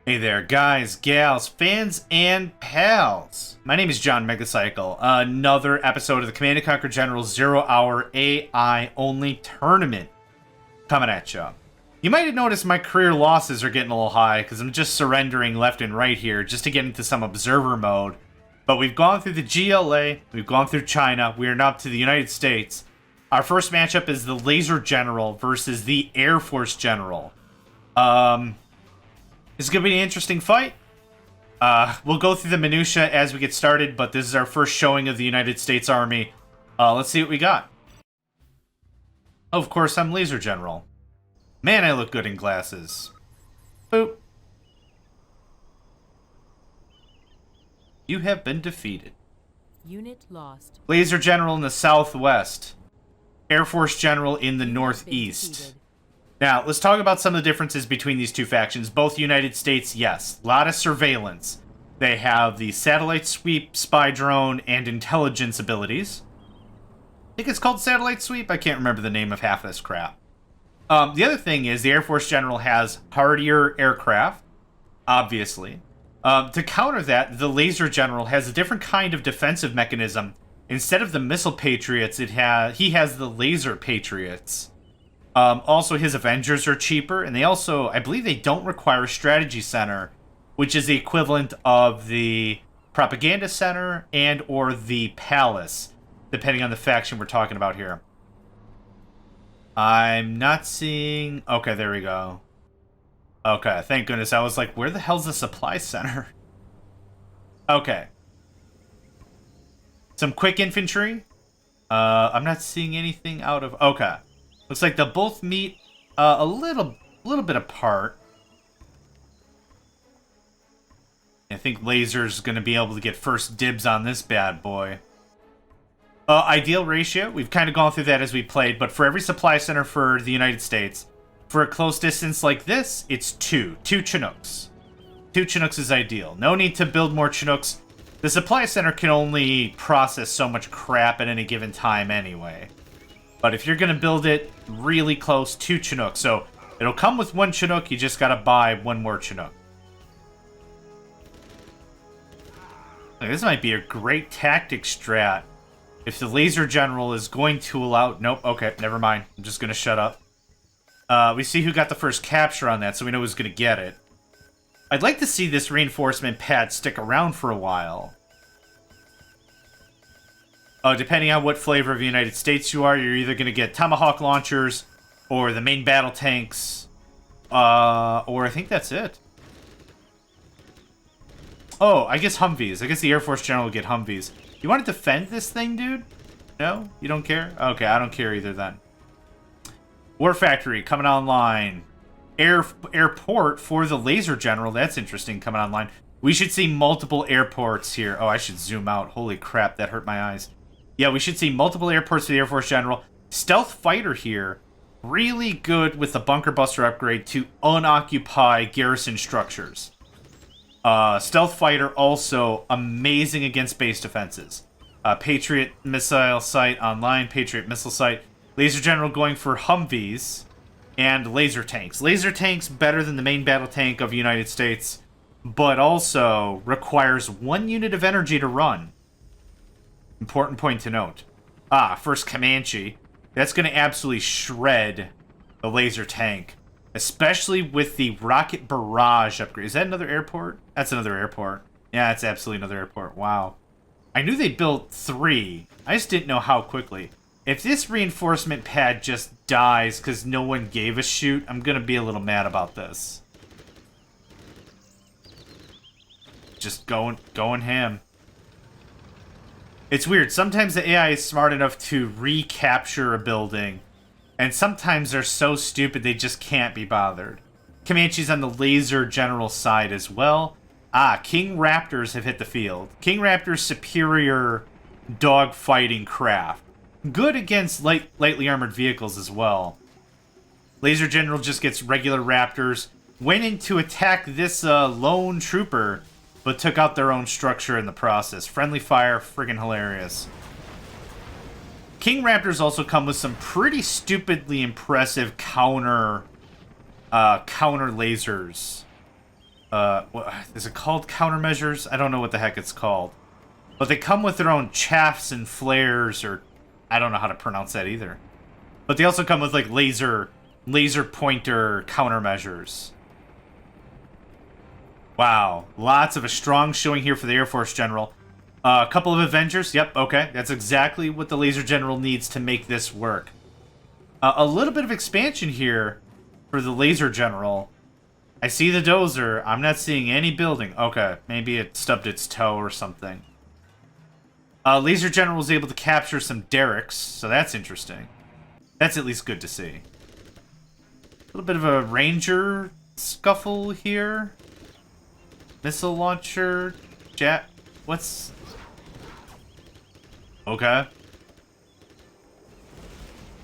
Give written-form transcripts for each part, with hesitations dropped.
Hey there, guys, gals, fans, and pals. My name is John Megacycle. Another episode of the Command & Conquer General 0 Hour AI Only Tournament coming at you. You might have noticed my career losses are getting a little high because I'm just surrendering left and right here just to get into some observer mode. But we've gone through the GLA, we've gone through China, we are now up to the United States. Our first matchup is the Laser General versus the Air Force General. It's going to be an interesting fight. We'll go through the minutia as we get started, but this is our first showing of the United States Army. Let's see what we got. Oh, of course, I'm Laser General. Man, I look good in glasses. Boop. You have been defeated. Unit lost. Laser General in the southwest. Air Force General in the northeast. Now, let's talk about some of the differences between these two factions. Both United States, yes, a lot of surveillance. They have the satellite sweep, spy drone, and intelligence abilities. I think it's called satellite sweep. I can't remember the name of half of this crap. The other thing is the Air Force General has hardier aircraft, obviously. To counter that, the Laser General has a different kind of defensive mechanism. Instead of the missile patriots, he has the laser patriots. Also, his Avengers are cheaper, and they also, I believe they don't require a strategy center, which is the equivalent of the propaganda center and or the palace, depending on the faction we're talking about here. I'm not seeing... Okay, there we go. Okay, thank goodness. I was like, where the hell's the supply center? Okay. Some quick infantry. I'm not seeing anything out of... Okay. Looks like they'll both meet a little bit apart. I think Laser's going to be able to get first dibs on this bad boy. Ideal ratio, we've kind of gone through that as we played, but for every supply center for the United States, for a close distance like this, it's 2. 2 Chinooks. 2 Chinooks is ideal. No need to build more Chinooks. The supply center can only process so much crap at any given time anyway. But if you're going to build it really close, 2 Chinooks. So it'll come with 1 Chinook, you just got to buy 1 more Chinook. This might be a great tactic strat. If the Laser General is going to allow... Nope, okay, never mind. I'm just going to shut up. We see who got the first capture on that, so we know who's going to get it. I'd like to see this reinforcement pad stick around for a while. Depending on what flavor of the United States you are, you're either going to get Tomahawk launchers, or the main battle tanks, or I think that's it. Oh, I guess Humvees. I guess the Air Force General will get Humvees. You want to defend this thing, dude? No? You don't care? Okay, I don't care either then. War Factory coming online. Airport for the Laser General. That's interesting, coming online. We should see multiple airports here. Oh, I should zoom out. Holy crap, that hurt my eyes. Yeah, we should see multiple airports for the Air Force General. Stealth Fighter here. Really good with the Bunker Buster upgrade to unoccupy garrison structures. Stealth Fighter also amazing against base defenses. Patriot Missile Site online. Patriot Missile Site. Laser General going for Humvees and laser tanks. Laser tanks better than the main battle tank of the United States, but also requires 1 unit of energy to run. Important point to note. First Comanche. That's going to absolutely shred the laser tank. Especially with the rocket barrage upgrade. Is that another airport? That's another airport. Yeah, that's absolutely another airport. Wow. I knew they built 3. I just didn't know how quickly. If this reinforcement pad just dies because no one gave a shoot, I'm going to be a little mad about this. Just going ham. It's weird. Sometimes the AI is smart enough to recapture a building, and sometimes they're so stupid they just can't be bothered. Comanche's on the Laser General side as well. King Raptors have hit the field. King Raptors' superior dogfighting craft. Good against lightly armored vehicles as well. Laser General just gets regular Raptors. Went in to attack this lone trooper, but took out their own structure in the process. Friendly fire, friggin' hilarious. King Raptors also come with some pretty stupidly impressive counter lasers. Is it called countermeasures? I don't know what the heck it's called. But they come with their own chaffs and flares, or I don't know how to pronounce that either. But they also come with like laser pointer countermeasures. Wow, lots of a strong showing here for the Air Force General. A couple of Avengers, yep, okay. That's exactly what the Laser General needs to make this work. A little bit of expansion here for the Laser General. I see the dozer. I'm not seeing any building. Okay, maybe it stubbed its toe or something. Laser General was able to capture some derricks, so that's interesting. That's at least good to see. A little bit of a Ranger scuffle here. Missile launcher. What's... Okay.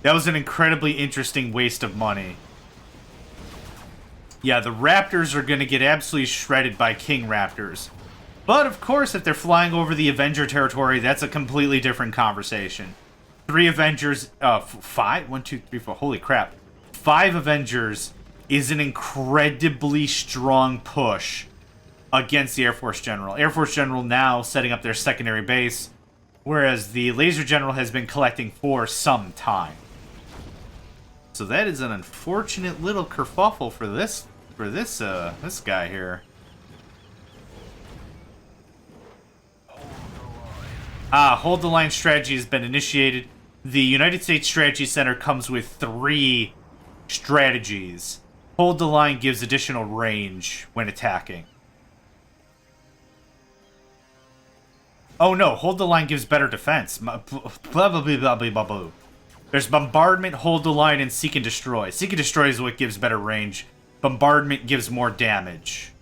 That was an incredibly interesting waste of money. Yeah, the Raptors are going to get absolutely shredded by King Raptors. But, of course, if they're flying over the Avenger territory, that's a completely different conversation. 3 Avengers... 5? 1, 2, 3, 4. Holy crap. 5 Avengers is an incredibly strong push against the Air Force General. Air Force General now setting up their secondary base, whereas the Laser General has been collecting for some time. So that is an unfortunate little kerfuffle for this guy here. Hold the line strategy has been initiated. The United States Strategy Center comes with 3 strategies. Hold the line gives additional range when attacking. Oh no, hold the line gives better defense. Blah, blah, blah, blah, blah, blah, blah. There's bombardment, hold the line, and seek and destroy. Seek and destroy is what gives better range. Bombardment gives more damage.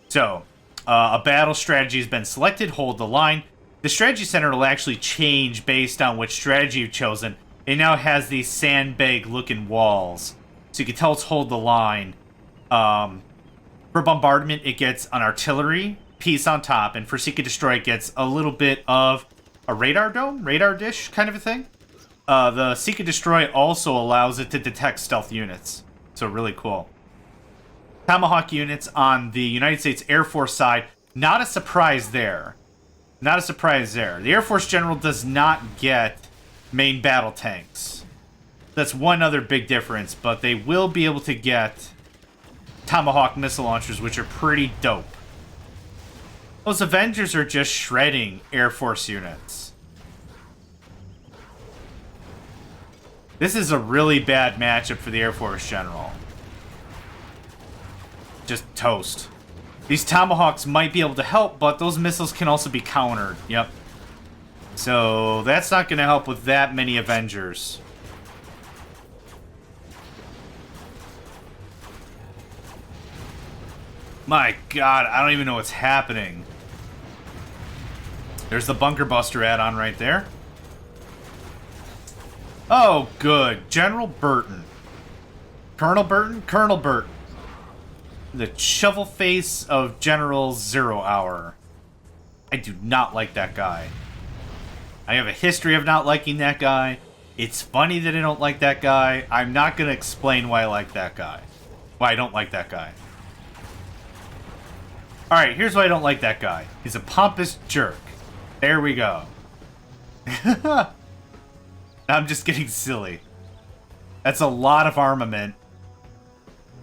So, a battle strategy has been selected, hold the line. The strategy center will actually change based on which strategy you've chosen. It now has these sandbag-looking walls. So you can tell it's hold the line. For bombardment, it gets an artillery piece on top, and for seek and destroy, it gets a little bit of a radar dome, radar dish kind of a thing. The seek and destroy also allows it to detect stealth units, so really cool. Tomahawk units on the United States Air Force side, not a surprise there. Not a surprise there. The Air Force General does not get main battle tanks. That's one other big difference, but they will be able to get Tomahawk missile launchers, which are pretty dope. Those Avengers are just shredding Air Force units. This is a really bad matchup for the Air Force General. Just toast. These Tomahawks might be able to help, but those missiles can also be countered. Yep. So that's not going to help with that many Avengers. My god, I don't even know what's happening. There's the Bunker Buster add-on right there. Oh, good. General Burton. Colonel Burton? Colonel Burton. The shovel face of General 0 Hour. I do not like that guy. I have a history of not liking that guy. It's funny that I don't like that guy. I'm not going to explain why I like that guy. Why I don't like that guy. Alright, here's why I don't like that guy. He's a pompous jerk. There we go. I'm just getting silly. That's a lot of armament.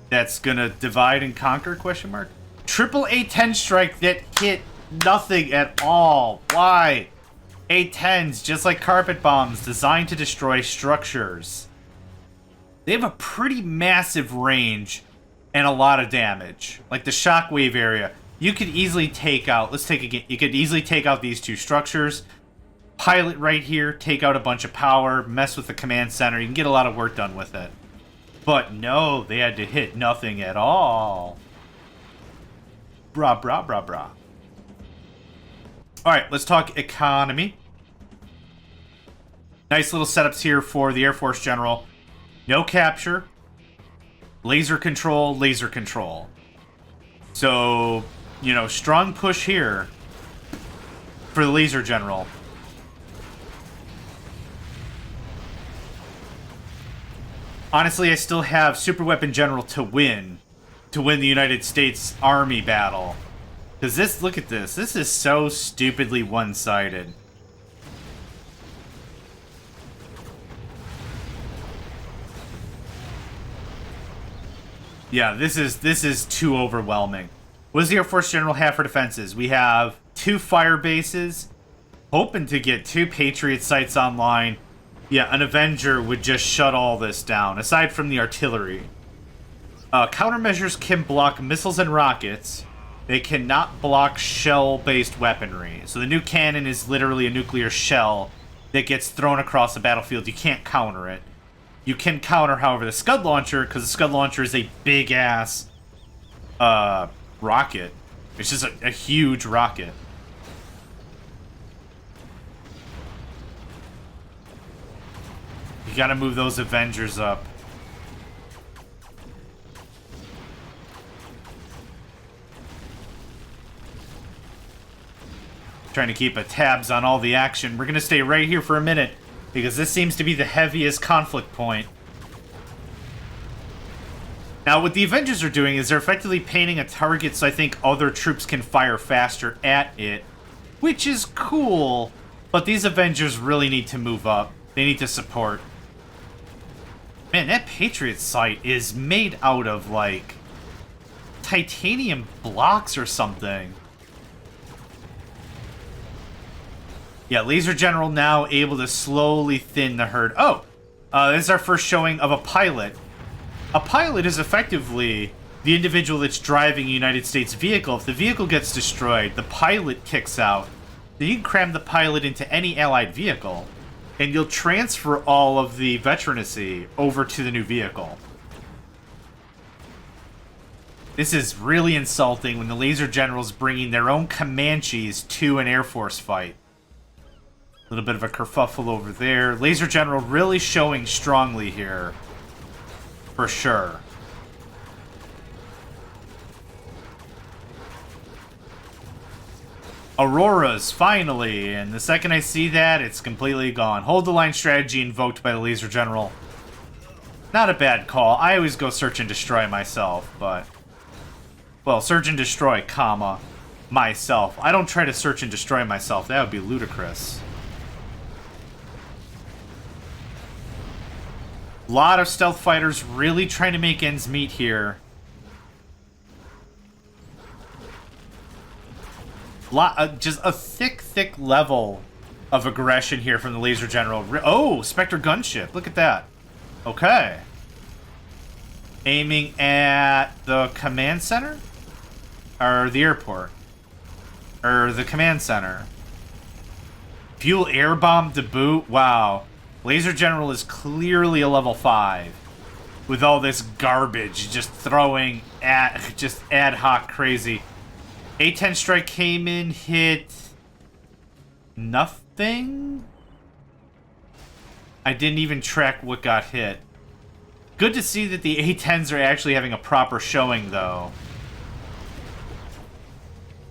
That's gonna divide and conquer, question mark? Triple A-10 strike that hit nothing at all. Why? A-10s, just like carpet bombs, designed to destroy structures. They have a pretty massive range and a lot of damage. Like the shockwave area. You could easily take out, let's take again, you could easily take out these 2 structures. Pilot right here, take out a bunch of power, mess with the command center. You can get a lot of work done with it. But no, they had to hit nothing at all. Brah, brah, brah, brah. Alright, let's talk economy. Nice little setups here for the Air Force General. No capture. Laser control, laser control. So, you know, strong push here for the Laser General. Honestly, I still have Super Weapon General to win to win the United States Army battle. Because this, look at this. This is so stupidly one-sided. Yeah, this is too overwhelming. What does the Air Force General have for defenses? We have 2 fire bases, hoping to get 2 Patriot sites online. Yeah, an Avenger would just shut all this down, aside from the artillery. Countermeasures can block missiles and rockets. They cannot block shell-based weaponry. So the new cannon is literally a nuclear shell that gets thrown across the battlefield. You can't counter it. You can counter, however, the Scud Launcher, because the Scud Launcher is a big-ass rocket. It's just a huge rocket. You gotta move those Avengers up. Trying to keep tabs on all the action. We're gonna stay right here for a minute, because this seems to be the heaviest conflict point. Now, what the Avengers are doing is they're effectively painting a target so I think other troops can fire faster at it, which is cool, but these Avengers really need to move up. They need to support. Man, that Patriot site is made out of, like, titanium blocks or something. Yeah, Laser General now able to slowly thin the herd. Oh! This is our first showing of a pilot. A pilot is effectively the individual that's driving a United States vehicle. If the vehicle gets destroyed, the pilot kicks out. Then you can cram the pilot into any allied vehicle, and you'll transfer all of the veterancy over to the new vehicle. This is really insulting when the Laser General's bringing their own Comanches to an Air Force fight. A little bit of a kerfuffle over there. Laser General really showing strongly here. For sure. Auroras, finally. And the second I see that, it's completely gone. Hold the line strategy invoked by the Laser General. Not a bad call. I always go search and destroy myself, but... Well, search and destroy, comma, myself. I don't try to search and destroy myself. That would be ludicrous. A lot of stealth fighters really trying to make ends meet here. Just a thick level of aggression here from the Laser General. Oh, Spectre gunship. Look at that. Okay. Aiming at the command center? Or the airport? Or the command center? Fuel air bomb to boot? Wow. Laser General is clearly a level 5. With all this garbage just throwing at just ad hoc crazy. A-10 strike came in, hit nothing? I didn't even track what got hit. Good to see that the A-10s are actually having a proper showing, though.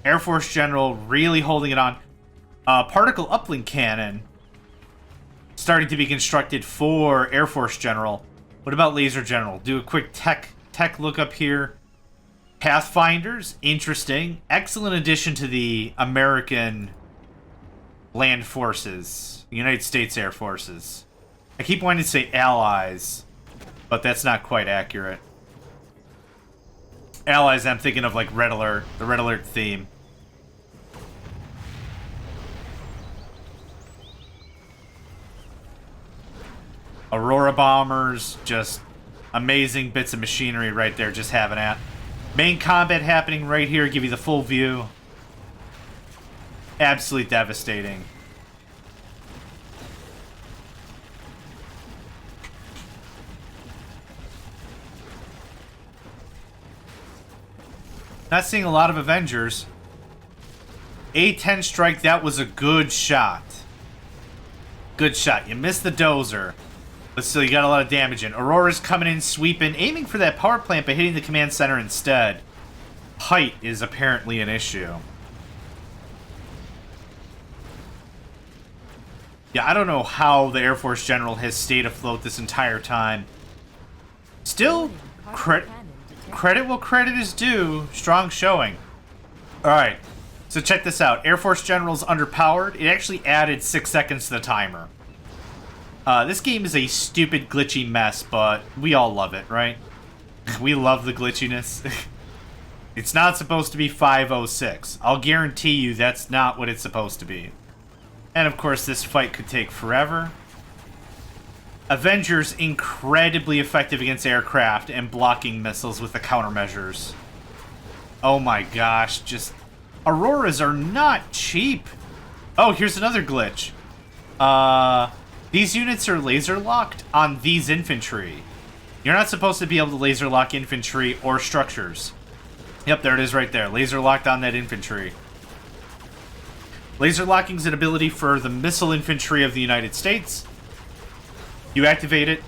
Air Force General really holding it on. Particle uplink cannon starting to be constructed for Air Force General. What about Laser General? Do a quick tech look up here. Pathfinders, interesting. Excellent addition to the American land forces. United States Air Forces. I keep wanting to say allies, but that's not quite accurate. Allies, I'm thinking of like Red Alert, the Red Alert theme. Aurora bombers, just amazing bits of machinery right there, just having at. Main combat happening right here, give you the full view. Absolutely devastating. Not seeing a lot of Avengers. A-10 strike, that was a good shot. Good shot. You missed the dozer. But still, you got a lot of damage in. Aurora's coming in, sweeping, aiming for that power plant, but hitting the command center instead. Height is apparently an issue. Yeah, I don't know how the Air Force General has stayed afloat this entire time. Still, credit will credit is due. Strong showing. Alright, so check this out. Air Force General's underpowered. It actually added 6 seconds to the timer. This game is a stupid, glitchy mess, but we all love it, right? We love the glitchiness. It's not supposed to be 5:06. I'll guarantee you that's not what it's supposed to be. And of course, this fight could take forever. Avengers incredibly effective against aircraft and blocking missiles with the countermeasures. Oh my gosh, just... Auroras are not cheap. Oh, here's another glitch. These units are laser locked on these infantry. You're not supposed to be able to laser lock infantry or structures. Yep, there it is right there. Laser locked on that infantry. Laser locking is an ability for the missile infantry of the United States. You activate it,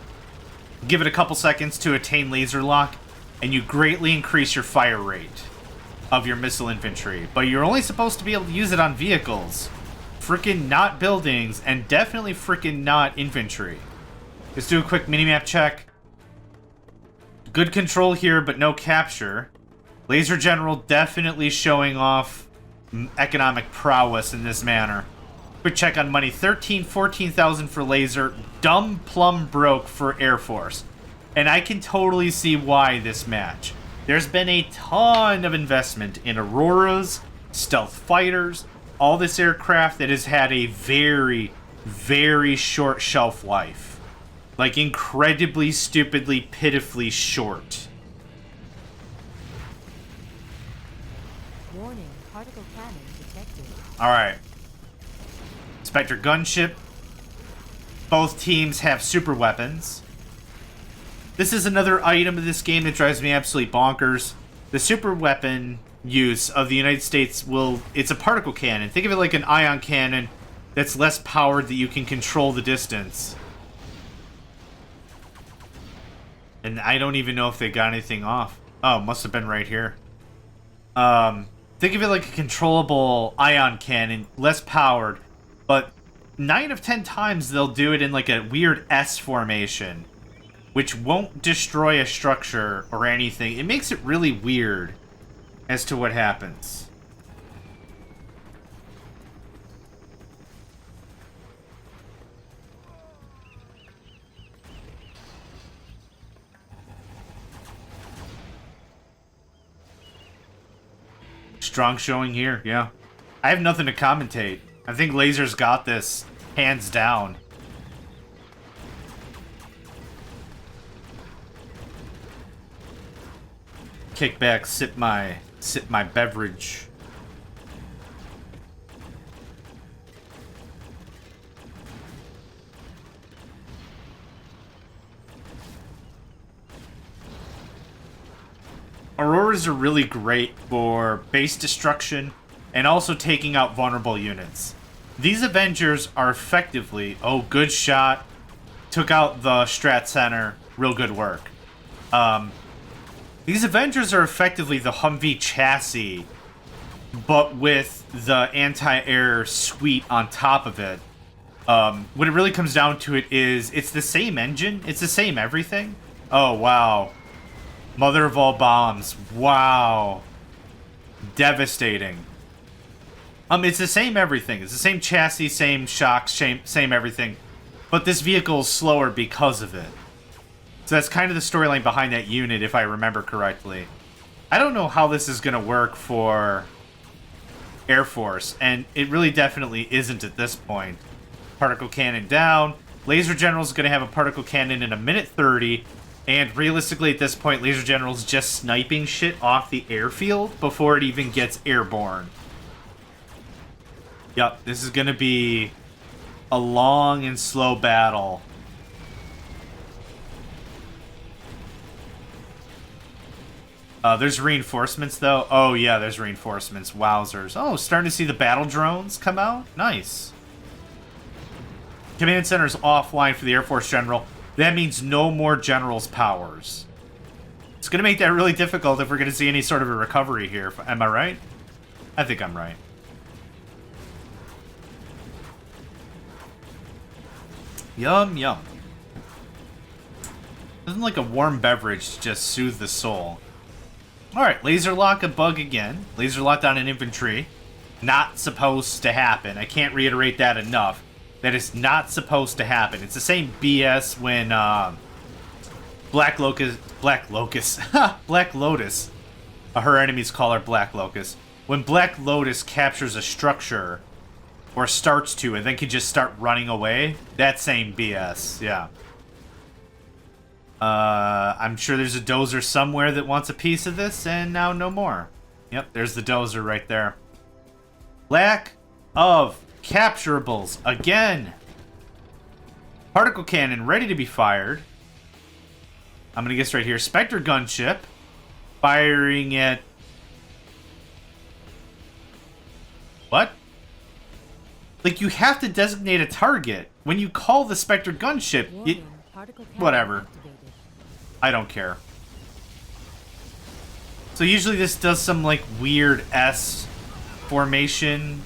give it a couple seconds to attain laser lock, and you greatly increase your fire rate of your missile infantry. But you're only supposed to be able to use it on vehicles. Frickin' not buildings, and definitely frickin' not infantry. Let's do a quick minimap check. Good control here, but no capture. Laser General definitely showing off economic prowess in this manner. Quick check on money. 14,000 for laser. Dumb plumb broke for Air Force. And I can totally see why this match. There's been a ton of investment in Auroras, stealth fighters, all this aircraft that has had a very, very short shelf life. Like incredibly, stupidly, pitifully short. Warning, particle cannon detected. Alright. Spectre gunship. Both teams have super weapons. This is another item of this game that drives me absolutely bonkers. The super weapon use of the United States it's a particle cannon. Think of it like an ion cannon that's less powered that you can control the distance. And I don't even know if they got anything off. Oh, must have been right here. Think of it like a controllable ion cannon, less powered, but 9 of 10 times they'll do it in like a weird S formation, which won't destroy a structure or anything. It makes it really weird as to what happens. Strong showing here, yeah. I have nothing to commentate. I think Laser's got this, hands down. Kick back, sip my beverage. Auroras are really great for base destruction and also taking out vulnerable units. These Avengers are effectively... Oh, good shot. Took out the Strat Center. Real good work. These Avengers are effectively the Humvee chassis, but with the anti-air suite on top of it. What it really comes down to it is, it's the same engine. It's the same everything. Oh, wow. Mother of all bombs. Wow. Devastating. It's the same everything. It's the same chassis, same shocks, same everything. But this vehicle is slower because of it. So that's kind of the storyline behind that unit, if I remember correctly. I don't know how this is going to work for Air Force, and it really definitely isn't at this point. Particle cannon down. Laser General's going to have a particle cannon in 1:30, and realistically at this point, Laser General's just sniping shit off the airfield before it even gets airborne. Yep, this is going to be a long and slow battle. There's reinforcements, though. Oh, yeah, there's reinforcements. Wowzers. Oh, starting to see the battle drones come out? Nice. Command Center's offline for the Air Force General. That means no more General's powers. It's going to make that really difficult if we're going to see any sort of a recovery here. Am I right? I think I'm right. Yum, yum. Doesn't like a warm beverage just soothe the soul? Alright, laser lock a bug again. Laser lock on an infantry. Not supposed to happen. I can't reiterate that enough. That is not supposed to happen. It's the same BS when Black Lotus, her enemies call her Black Locust. When Black Lotus captures a structure, or starts to, and then can just start running away, that same BS, yeah. I'm sure there's a dozer somewhere that wants a piece of this, and now no more. Yep, there's the dozer right there. Lack of capturables again. Particle cannon ready to be fired. I'm gonna guess right here. Spectre gunship firing at what? Like, you have to designate a target when you call the Spectre gunship. Whatever. Activated. I don't care. So usually this does some like weird S formation,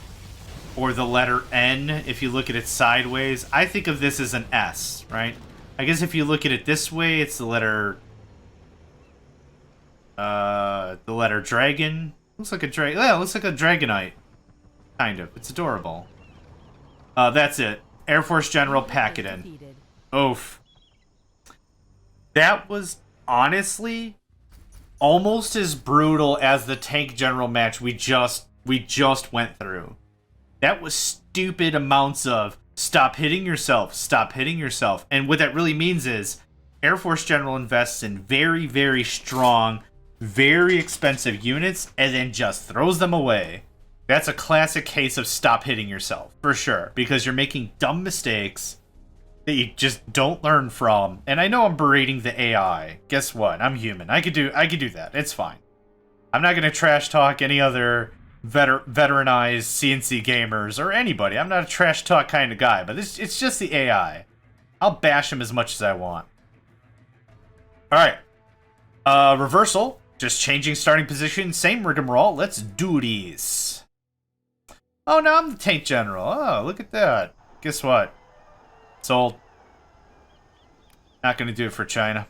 or the letter N if you look at it sideways. I think of this as an S, right? I guess if you look at it this way, it's the letter dragon. Looks like a dragon. Yeah, it looks like a dragonite. Kind of. It's adorable. That's it. Air Force General Packardin. Oof. That was honestly almost as brutal as the Tank General match we just went through. That was stupid amounts of stop hitting yourself, stop hitting yourself. And what that really means is Air Force General invests in very, very strong, very expensive units and then just throws them away. That's a classic case of stop hitting yourself, for sure, because you're making dumb mistakes that you just don't learn from. And I know I'm berating the AI. Guess what? I'm human. I could do that. It's fine. I'm not going to trash talk any other veteranized CNC gamers or anybody. I'm not a trash talk kind of guy, but it's just the AI. I'll bash him as much as I want. All right. Reversal. Just changing starting position. Same rigmarole. Let's do these. Oh, no, I'm the Tank General. Oh, look at that. Guess what? Sold. Not going to do it for China.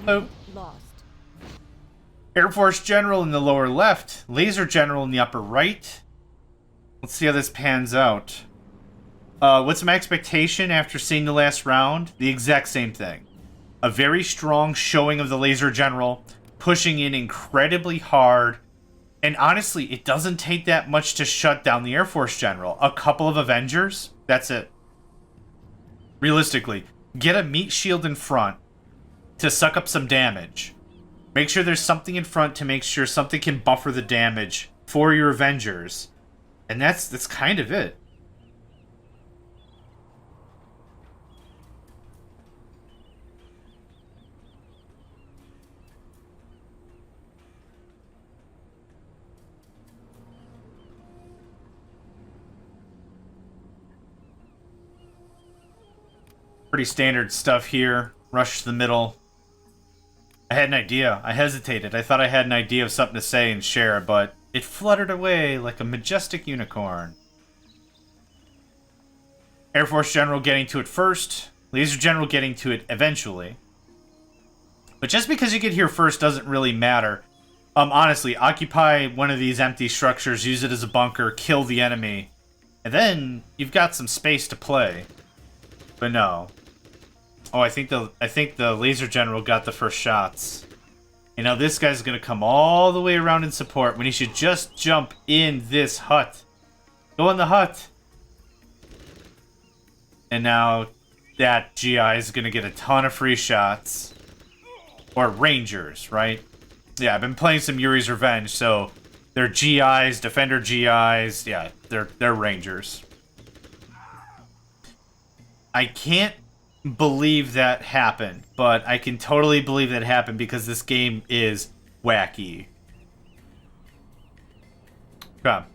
Nope. Lost. Air Force General in the lower left. Laser General in the upper right. Let's see how this pans out. What's my expectation after seeing the last round? The exact same thing. A very strong showing of the Laser General, pushing in incredibly hard. And honestly, it doesn't take that much to shut down the Air Force General. A couple of Avengers, that's it. Realistically, get a meat shield in front to suck up some damage. Make sure there's something in front to make sure something can buffer the damage for your Avengers. And that's kind of it. Pretty standard stuff here. Rush to the middle. I had an idea. I hesitated. I thought I had an idea of something to say and share, but it fluttered away like a majestic unicorn. Air Force General getting to it first. Laser General getting to it eventually. But just because you get here first doesn't really matter. Honestly, occupy one of these empty structures, use it as a bunker, kill the enemy, and then you've got some space to play. But no. Oh, I think the Laser General got the first shots. You know, this guy's gonna come all the way around in support when he should just jump in this hut. Go in the hut. And now that GI is gonna get a ton of free shots. Or Rangers, right? Yeah, I've been playing some Yuri's Revenge, so they're GIs, Defender GIs. Yeah, they're Rangers. I can't believe that happened, but I can totally believe that happened because this game is wacky. Okay.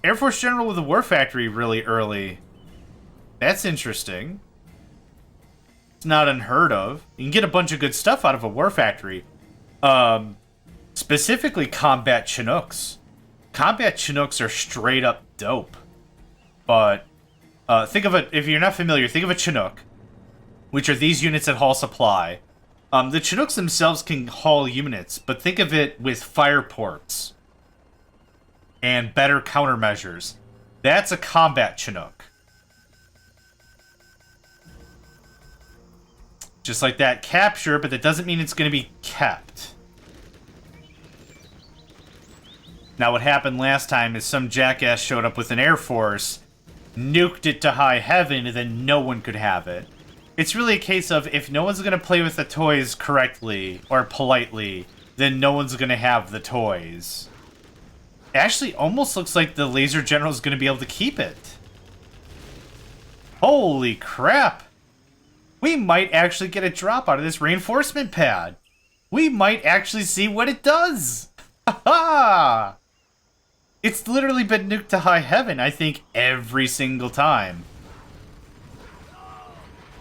Air Force General with a War Factory really early. That's interesting. It's not unheard of. You can get a bunch of good stuff out of a War Factory. Specifically Combat Chinooks. Combat Chinooks are straight up dope. But think of it, if you're not familiar, think of a Chinook, which are these units that haul supply. The Chinooks themselves can haul units, but think of it with fire ports and better countermeasures. That's a combat Chinook. Just like that, capture, but that doesn't mean it's going to be kept. Now, what happened last time is some jackass showed up with an Air Force, nuked it to high heaven, and then no one could have it. It's really a case of, if no one's going to play with the toys correctly or politely, then no one's going to have the toys. Actually, almost looks like the Laser General is going to be able to keep it. Holy crap! We might actually get a drop out of this reinforcement pad. We might actually see what it does. Ha ha! It's literally been nuked to high heaven, I think, every single time.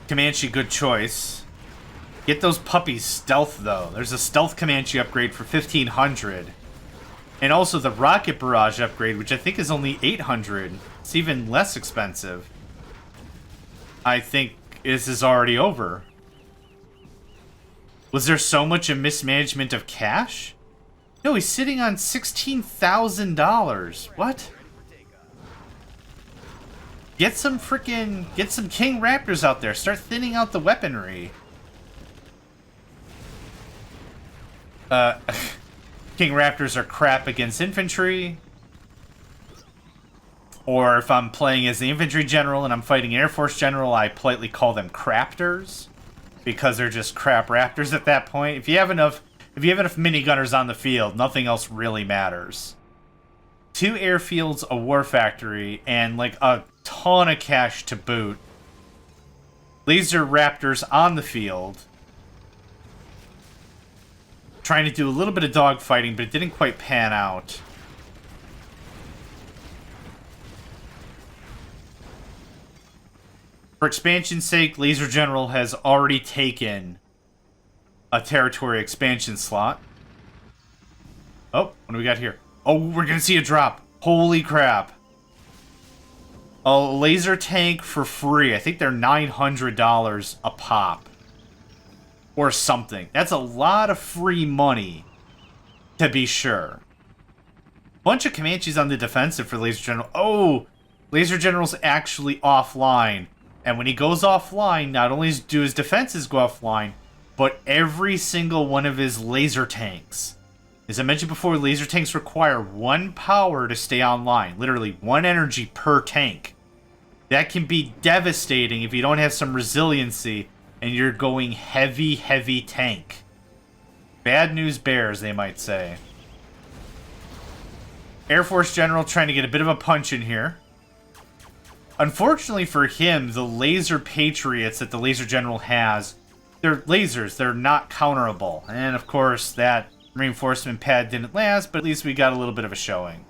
Comanche, good choice. Get those puppies stealth, though. There's a stealth Comanche upgrade for 1,500. And also the rocket barrage upgrade, which I think is only 800. It's even less expensive. I think this is already over. Was there so much a mismanagement of cash? No, he's sitting on $16,000. What? Get some King Raptors out there. Start thinning out the weaponry. King Raptors are crap against infantry. Or if I'm playing as the infantry general and I'm fighting Air Force general, I politely call them craptors. Because they're just crap raptors at that point. If you have enough minigunners on the field, nothing else really matters. 2 airfields, a war factory, and like a ton of cash to boot. Laser raptors on the field. Trying to do a little bit of dogfighting, but it didn't quite pan out. For expansion's sake, Laser General has already taken a territory expansion slot. Oh, what do we got here? Oh, we're gonna see a drop. Holy crap. A laser tank for free. I think they're $900 a pop. Or something. That's a lot of free money, to be sure. Bunch of Comanches on the defensive for Laser General. Oh, Laser General's actually offline. And when he goes offline, not only do his defenses go offline, but every single one of his laser tanks. As I mentioned before, laser tanks require 1 power to stay online. Literally 1 energy per tank. That can be devastating if you don't have some resiliency and you're going heavy, heavy tank. Bad news bears, they might say. Air Force General trying to get a bit of a punch in here. Unfortunately for him, the laser patriots that the Laser General has, they're lasers, they're not counterable. And of course, that reinforcement pad didn't last, but at least we got a little bit of a showing.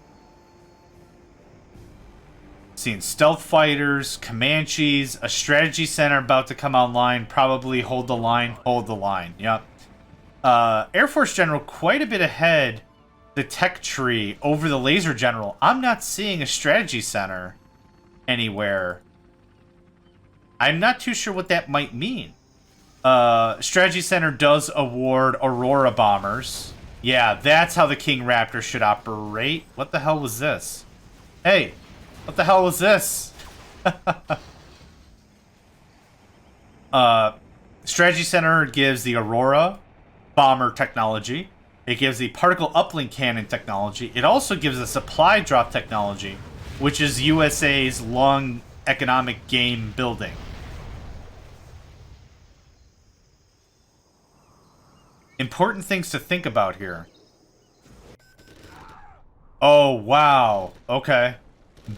Seeing stealth fighters, Comanches, a strategy center about to come online, probably hold the line, yep. Air Force General quite a bit ahead the tech tree over the Laser General. I'm not seeing a strategy center anywhere. I'm not too sure what that might mean. Strategy Center does award Aurora bombers. Yeah, that's how the King Raptor should operate. What the hell was this? Hey, what the hell was this? Strategy Center gives the Aurora bomber technology. It gives the particle uplink cannon technology. It also gives a supply drop technology, which is USA's long economic game building. Important things to think about here. Oh, wow. Okay.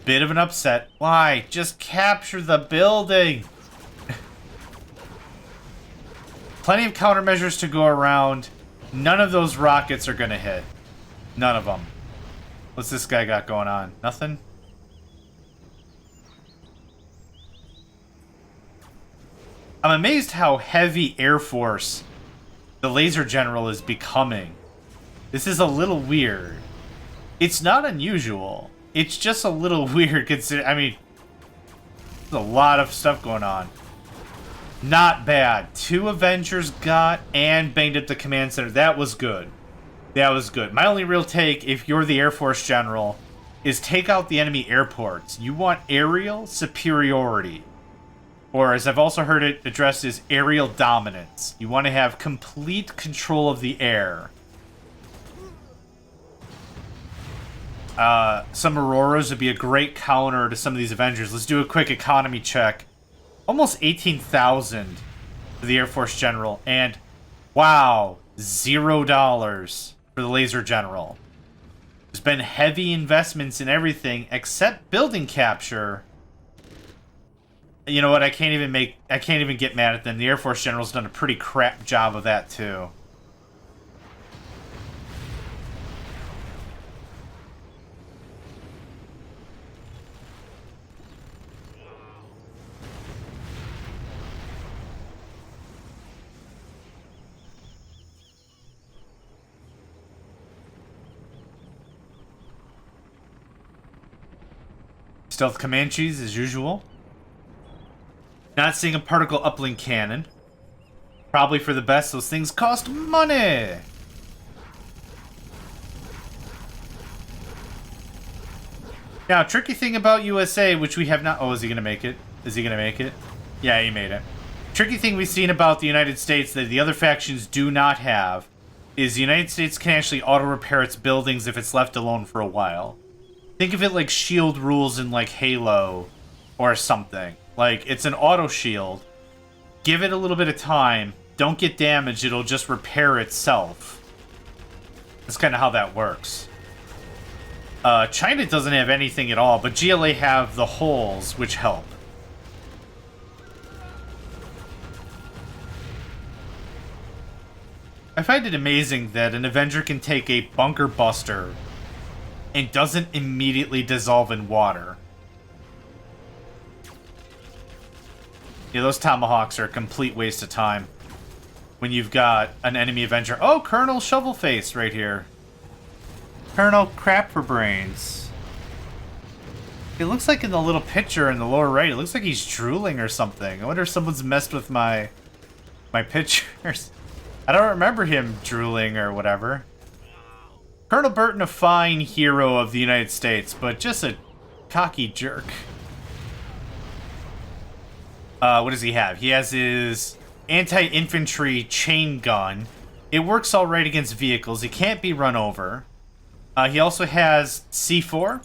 Bit of an upset. Why? Just capture the building. Plenty of countermeasures to go around. None of those rockets are gonna hit. None of them. What's this guy got going on? Nothing? I'm amazed how heavy Air Force the Laser General is becoming. This is a little weird. It's not unusual. It's just a little weird considering, I mean, there's a lot of stuff going on. Not bad. 2 Avengers got and banged up the command center. That was good. That was good. My only real take, if you're the Air Force General, is take out the enemy airports. You want aerial superiority. Or, as I've also heard it addressed, as aerial dominance. You want to have complete control of the air. Some Auroras would be a great counter to some of these Avengers. Let's do a quick economy check. Almost 18,000 for the Air Force General. And, wow, $0 for the Laser General. There's been heavy investments in everything except building capture. You know what? I can't even get mad at them. The Air Force General's done a pretty crap job of that too. Stealth Comanches as usual. Not seeing a particle uplink cannon. Probably for the best. Those things cost money. Now, tricky thing about USA, which we have not... Oh, is he going to make it? Is he going to make it? Yeah, he made it. Tricky thing we've seen about the United States that the other factions do not have is the United States can actually auto-repair its buildings if it's left alone for a while. Think of it like shield rules in, like, Halo or something. Like, it's an auto shield. Give it a little bit of time. Don't get damaged. It'll just repair itself. That's kind of how that works. China doesn't have anything at all, but GLA have the holes, which help. I find it amazing that an Avenger can take a bunker buster and doesn't immediately dissolve in water. Yeah, those Tomahawks are a complete waste of time when you've got an enemy Avenger. Oh, Colonel Shovelface right here. Colonel Crap for Brains. It looks like in the little picture in the lower right, it looks like he's drooling or something. I wonder if someone's messed with my pictures. I don't remember him drooling or whatever. Colonel Burton, a fine hero of the United States, but just a cocky jerk. What does he have? He has his anti-infantry chain gun. It works all right against vehicles. He can't be run over. He also has C4.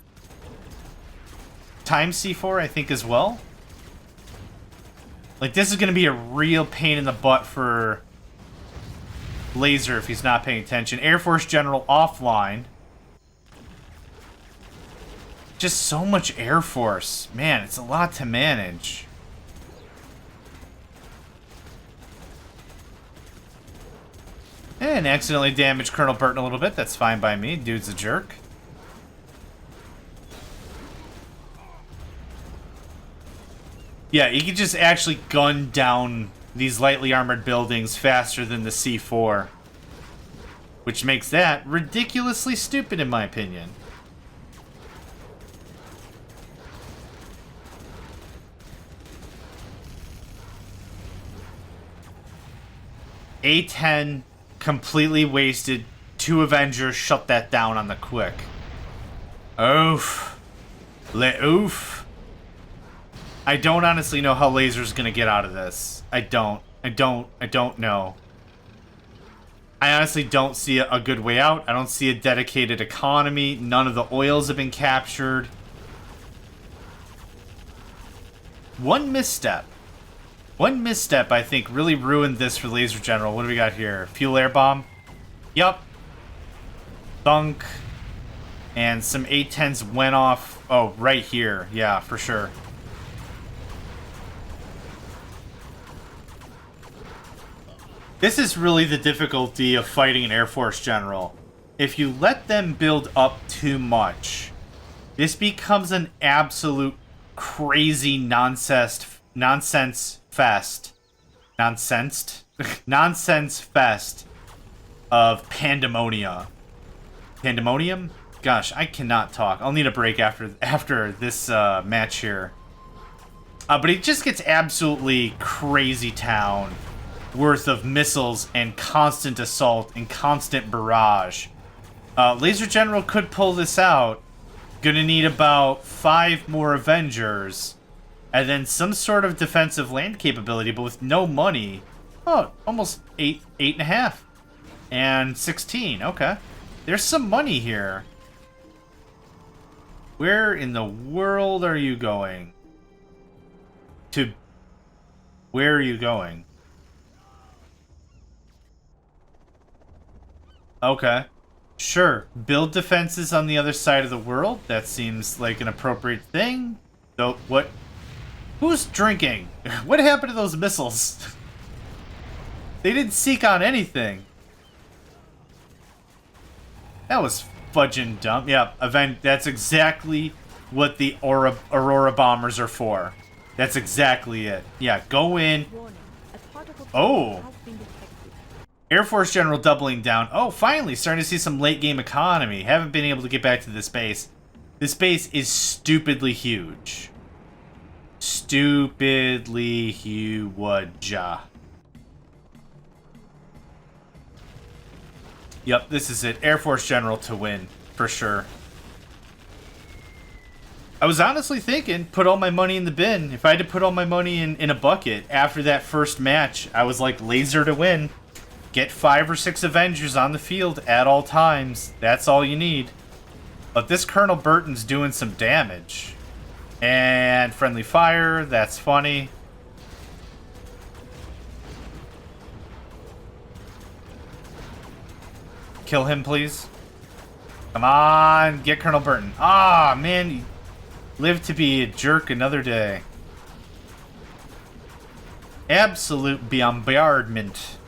Times C4, I think, as well. Like, this is going to be a real pain in the butt for Laser if he's not paying attention. Air Force General offline. Just so much Air Force. Man, it's a lot to manage. And accidentally damaged Colonel Burton a little bit. That's fine by me. Dude's a jerk. Yeah, you can just actually gun down these lightly armored buildings faster than the C4. Which makes that ridiculously stupid in my opinion. A-10 completely wasted. 2 Avengers shut that down on the quick. Oof. Oof. I don't honestly know how Laser's gonna get out of this. I don't know. I honestly don't see a good way out. I don't see a dedicated economy. None of the oils have been captured. One misstep, I think, really ruined this for Laser General. What do we got here? Fuel air bomb? Yup. Thunk. And some A-10s went off. Oh, right here. Yeah, for sure. This is really the difficulty of fighting an Air Force General. If you let them build up too much, this becomes an absolute crazy nonsense fest. Nonsense fest of pandemonia. Pandemonium? Gosh, I cannot talk. I'll need a break after this match here. But he just gets absolutely crazy town worth of missiles and constant assault and constant barrage. Laser General could pull this out. Gonna need about 5 more Avengers. And then some sort of defensive land capability, but with no money. Oh, almost 8.5. And 16, okay. There's some money here. Where in the world are you going? Where are you going? Okay. Sure. Build defenses on the other side of the world. That seems like an appropriate thing. Though, what? Who's drinking? What happened to those missiles? They didn't seek on anything. That was fudging dumb. Yeah, that's exactly what the Aurora bombers are for. That's exactly it. Yeah, go in. Oh. Air Force General doubling down. Oh, finally, starting to see some late game economy. Haven't been able to get back to this base. This base is stupidly huge. Stupidly huge. Yep, this is it. Air Force General to win, for sure. I was honestly thinking, put all my money in the bin. If I had to put all my money in a bucket after that first match, I was like, laser to win. Get 5 or 6 Avengers on the field at all times. That's all you need. But this Colonel Burton's doing some damage. And friendly fire, that's funny. Kill him, please. Come on, get Colonel Burton. Ah, man, live to be a jerk another day. Absolute bombardment.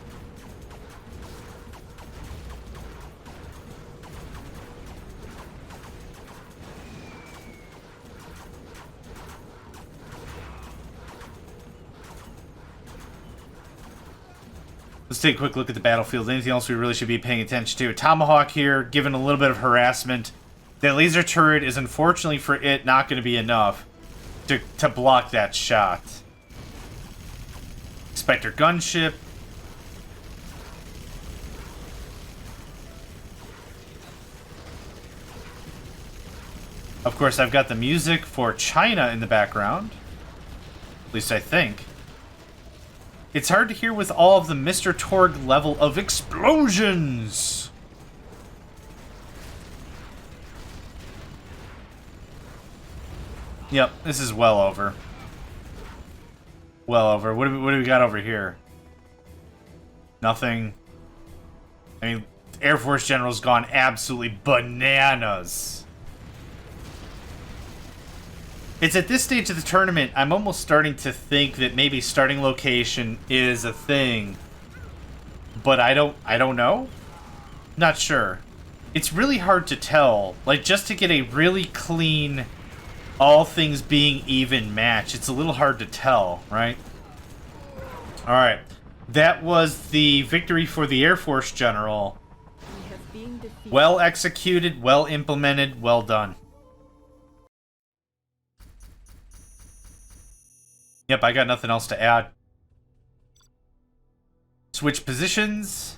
Let's take a quick look at the battlefield. Anything else we really should be paying attention to? Tomahawk here, given a little bit of harassment. That laser turret is unfortunately for it not going to be enough to block that shot. Spectre gunship. Of course, I've got the music for China in the background. At least I think. It's hard to hear with all of the Mr. Torg level of explosions. Yep, this is well over. Well over. What do we got over here? Nothing. I mean, Air Force General's gone absolutely bananas. It's at this stage of the tournament, I'm almost starting to think that maybe starting location is a thing. But I don't know. Not sure. It's really hard to tell. Like, just to get a really clean, all things being even match, it's a little hard to tell, right? Alright. That was the victory for the Air Force General. Well executed, well implemented, well done. Yep, I got nothing else to add. Switch positions.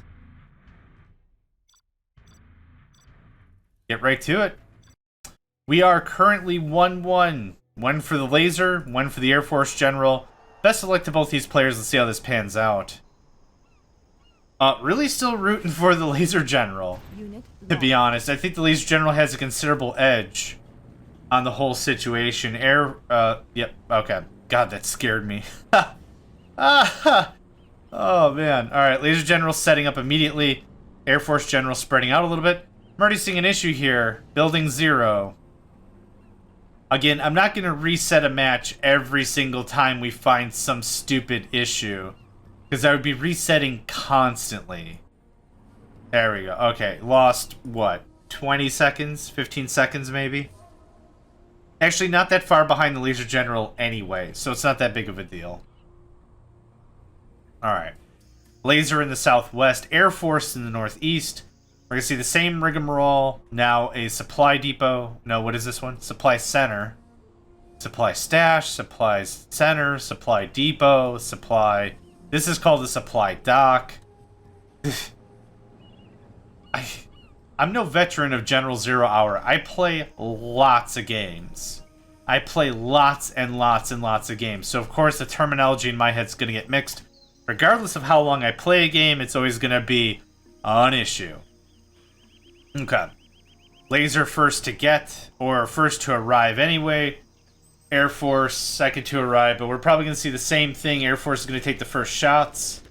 Get right to it. We are currently 1-1. One for the laser, one for the Air Force General. Best of luck to both these players. Let's see how this pans out. Really still rooting for the Laser General, to be honest. I think the Laser General has a considerable edge on the whole situation. Yep, okay. God, that scared me. Oh, man. Alright, Laser General setting up immediately. Air Force General spreading out a little bit. I'm already seeing an issue here. Building 0. Again, I'm not going to reset a match every single time we find some stupid issue. Because I would be resetting constantly. There we go. Okay, lost, what, 20 seconds? 15 seconds, maybe? Actually, not that far behind the Laser General anyway, so it's not that big of a deal. Alright. Laser in the southwest, Air Force in the northeast. We're going to see the same rigmarole. Now a supply depot. No, what is this one? Supply center. Supply stash, supplies center, supply depot, supply... This is called a supply dock. I'm no veteran of General Zero Hour. I play lots of games. I play lots and lots and lots of games. So, of course, the terminology in my head is going to get mixed. Regardless of how long I play a game, it's always going to be an issue. Okay. Laser first to get, or first to arrive anyway. Air Force second to arrive, but we're probably going to see the same thing. Air Force is going to take the first shots.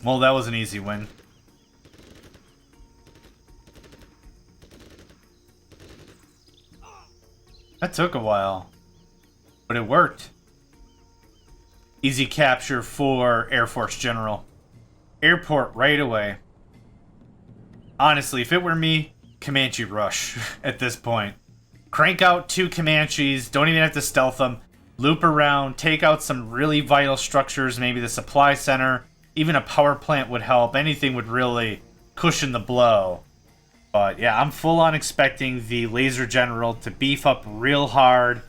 Well, that was an easy win. That took a while, but it worked. Easy capture for Air Force General. Airport right away. Honestly, if it were me, Comanche rush at this point. Crank out 2 Comanches, don't even have to stealth them. Loop around, take out some really vital structures, maybe the supply center. Even a power plant would help. Anything would really cushion the blow. But yeah, I'm full on expecting the Laser General to beef up real hard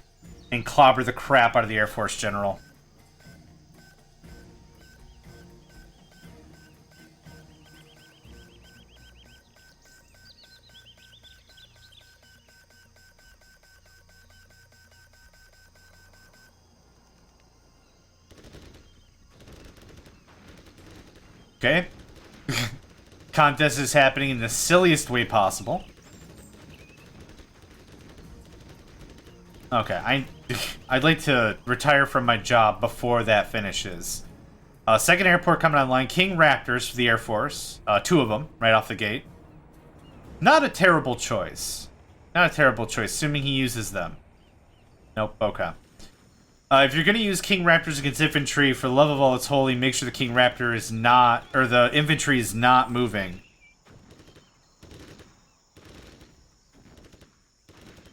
and clobber the crap out of the Air Force General. Okay. Contest is happening in the silliest way possible. Okay, I'd like to retire from my job before that finishes. Second airport coming online. King Raptors for the Air Force. 2 of them, right off the gate. Not a terrible choice. Not a terrible choice, assuming he uses them. Nope, okay. If you're going to use King Raptors against infantry, for the love of all that's holy, make sure the King Raptor is not, or the infantry is not moving.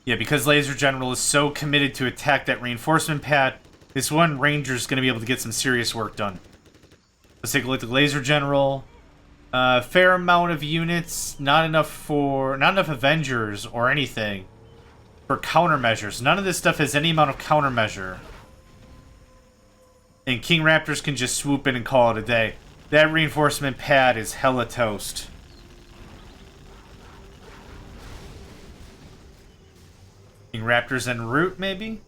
Yeah, because Laser General is so committed to attack that reinforcement pad, this one Ranger is going to be able to get some serious work done. Let's take a look at the Laser General. Fair amount of units, not enough Avengers or anything for countermeasures. None of this stuff has any amount of countermeasure. And King Raptors can just swoop in and call it a day. That reinforcement pad is hella toast. King Raptors en route, maybe?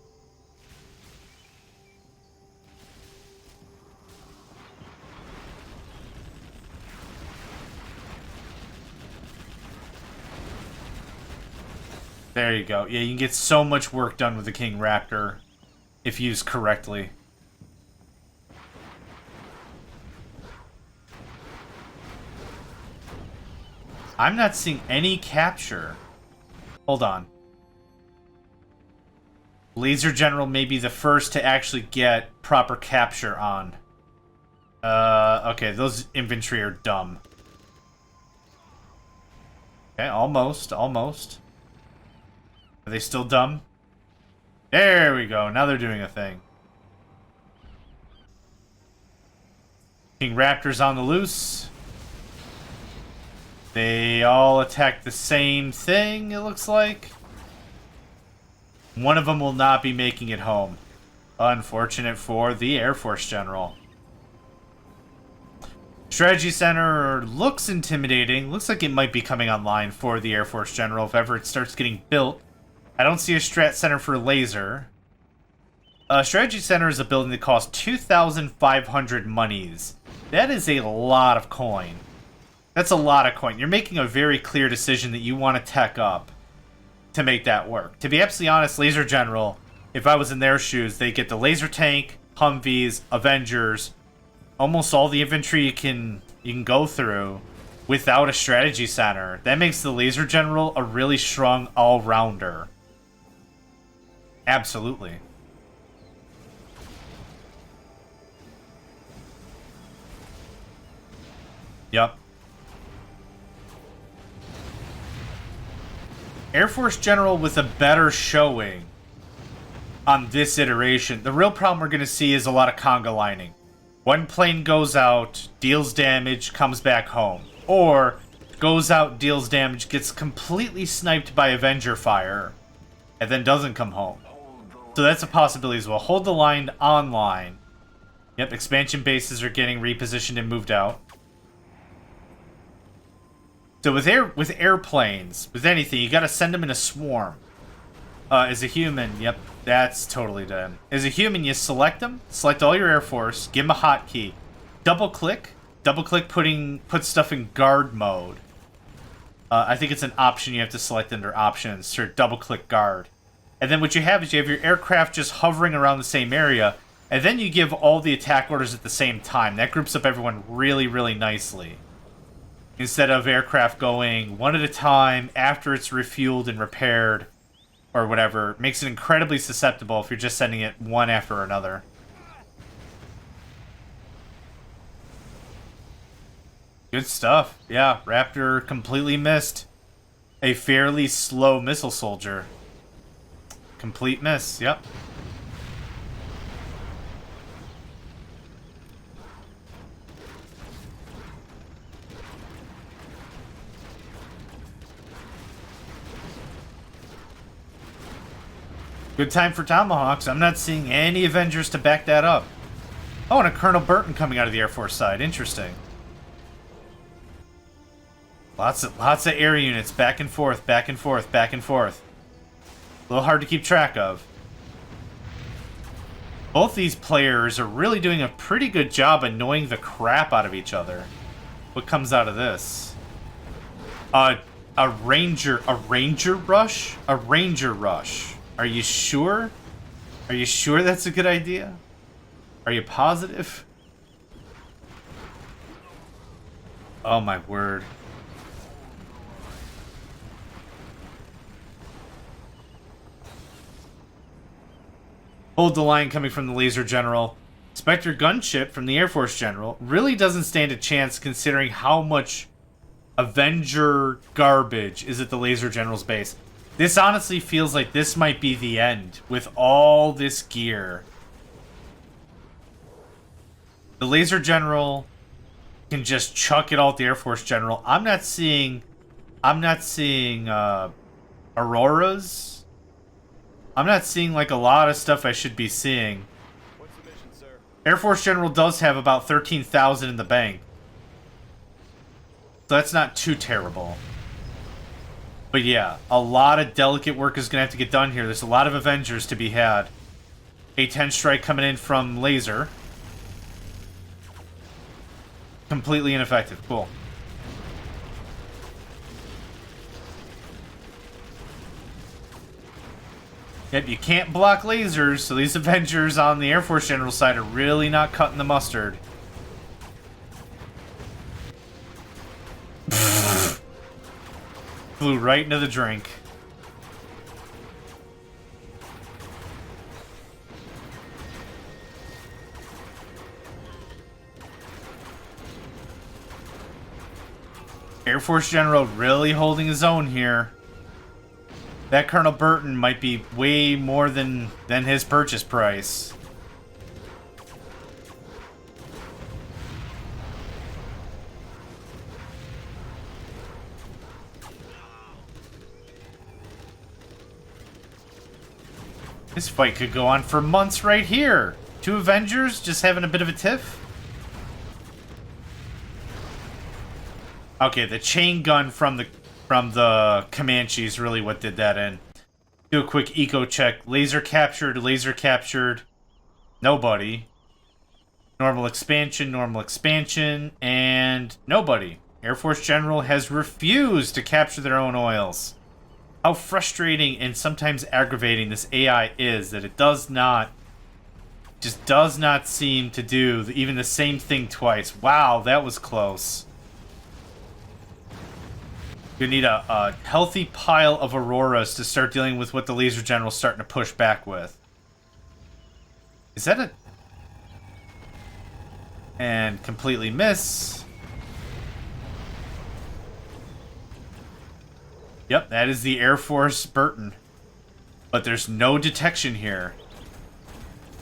There you go. Yeah, you can get so much work done with the King Raptor if used correctly. I'm not seeing any capture. Hold on. Laser General may be the first to actually get proper capture on. Okay, those infantry are dumb. Okay, almost. Are they still dumb? There we go. Now they're doing a thing. King Raptor's on the loose. They all attack the same thing, it looks like. One of them will not be making it home. Unfortunate for the Air Force General. Strategy Center looks intimidating. Looks like it might be coming online for the Air Force General if ever it starts getting built. I don't see a Strat Center for Laser. Strategy Center is a building that costs 2,500 monies. That is a lot of coin. That's a lot of coin. You're making a very clear decision that you want to tech up to make that work. To be absolutely honest, Laser General, if I was in their shoes, they get the laser tank, Humvees, Avengers, almost all the infantry you can go through without a strategy center. That makes the Laser General a really strong all-rounder. Absolutely. Yep. Air Force General with a better showing on this iteration. The real problem we're going to see is a lot of conga lining. One plane goes out, deals damage, comes back home. Or goes out, deals damage, gets completely sniped by Avenger fire, and then doesn't come home. So that's a possibility as well. Hold the line online. Yep, expansion bases are getting repositioned and moved out. So with airplanes, with anything, you gotta send them in a swarm. As a human, yep, that's totally done. As a human, you select them, select all your Air Force, give them a hotkey, double click, put stuff in guard mode. I think it's an option you have to select under options, or double click guard. And then what you have is you have your aircraft just hovering around the same area, and then you give all the attack orders at the same time. That groups up everyone really, really nicely. Instead of aircraft going one at a time after it's refueled and repaired, or whatever. It makes it incredibly susceptible if you're just sending it one after another. Good stuff. Yeah, Raptor completely missed. A fairly slow missile soldier. Complete miss, yep. Good time for Tomahawks. I'm not seeing any Avengers to back that up. Oh, and a Colonel Burton coming out of the Air Force side. Interesting. Lots of air units back and forth, back and forth, back and forth. A little hard to keep track of. Both these players are really doing a pretty good job annoying the crap out of each other. What comes out of this? A ranger rush? A ranger rush. Are you sure? Are you sure that's a good idea? Are you positive? Oh my word. Hold the line coming from the Laser General. Spectre Gunship from the Air Force General really doesn't stand a chance considering how much Avenger garbage is at the Laser General's base. This honestly feels like this might be the end with all this gear. The Laser General can just chuck it all at the Air Force General. I'm not seeing Auroras. I'm not seeing like a lot of stuff I should be seeing. What's the mission, sir? Air Force General does have about 13,000 in the bank. So that's not too terrible. But yeah, a lot of delicate work is going to have to get done here. There's a lot of Avengers to be had. A-10 strike coming in from Laser. Completely ineffective. Cool. Yep, you can't block lasers, so these Avengers on the Air Force General side are really not cutting the mustard. Flew right into the drink. Air Force General really holding his own here. That Colonel Burton might be way more than his purchase price. This fight could go on for months right here. Two Avengers just having a bit of a tiff. Okay, the chain gun from the Comanche is really what did that in. Do a quick eco check. Laser captured. Nobody. Normal expansion, and nobody. Air Force General has refused to capture their own oils. How frustrating and sometimes aggravating this AI is that it does not seem to do even the same thing twice. Wow, that was close. You need a healthy pile of Auroras to start dealing with what the Laser General's starting to push back with. Is that a... And completely miss. Yep, that is the Air Force Burton. But there's no detection here.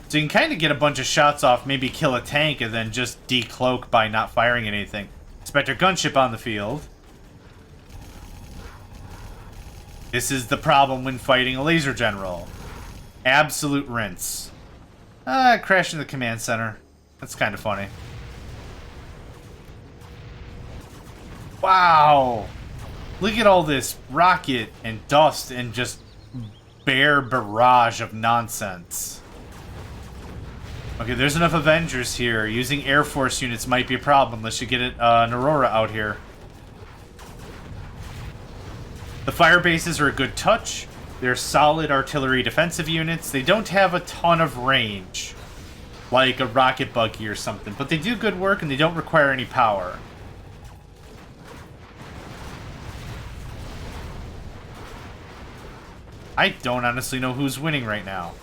So you can kind of get a bunch of shots off, maybe kill a tank, and then just decloak by not firing anything. Spectre gunship on the field. This is the problem when fighting a laser general. Absolute rinse. Crash in the command center. That's kind of funny. Wow! Look at all this rocket and dust and just bare barrage of nonsense. Okay, there's enough Avengers here. Using Air Force units might be a problem unless you get an Aurora out here. The fire bases are a good touch. They're solid artillery defensive units. They don't have a ton of range, like a rocket buggy or something, but they do good work and they don't require any power. I don't honestly know who's winning right now.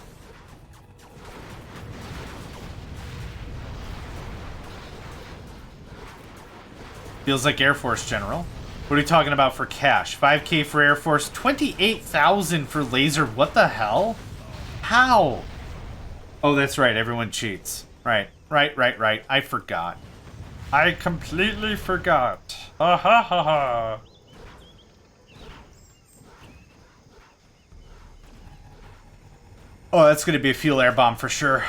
Feels like Air Force General. What are you talking about for cash? 5K for Air Force, 28,000 for laser. What the hell? How? Oh, that's right. Everyone cheats. Right. I forgot. I completely forgot. Ha ha ha ha. Oh, that's going to be a fuel air bomb for sure.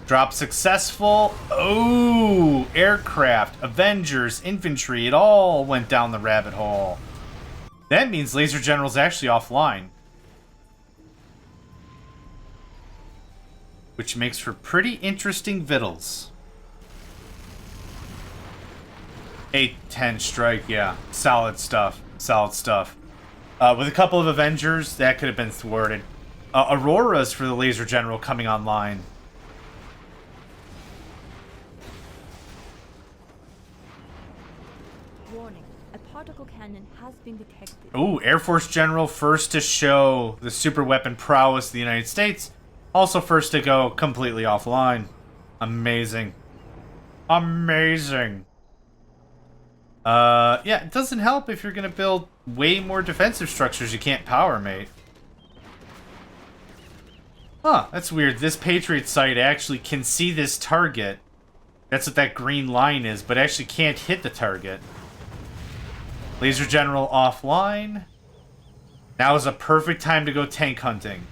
Drop successful. Oh, aircraft, Avengers, infantry, it all went down the rabbit hole. That means Laser General's actually offline. Which makes for pretty interesting vittles. 8-10 strike, yeah. Solid stuff. Solid stuff. With a couple of Avengers, that could have been thwarted. Auroras for the Laser General coming online. Warning, a particle cannon has been detected. Ooh, Air Force General first to show the super weapon prowess of the United States. Also first to go completely offline. Amazing. Amazing. Yeah, it doesn't help if you're gonna build way more defensive structures you can't power, mate. Huh, that's weird. This Patriot site actually can see this target. That's what that green line is, but actually can't hit the target. Laser General offline. Now is a perfect time to go tank hunting.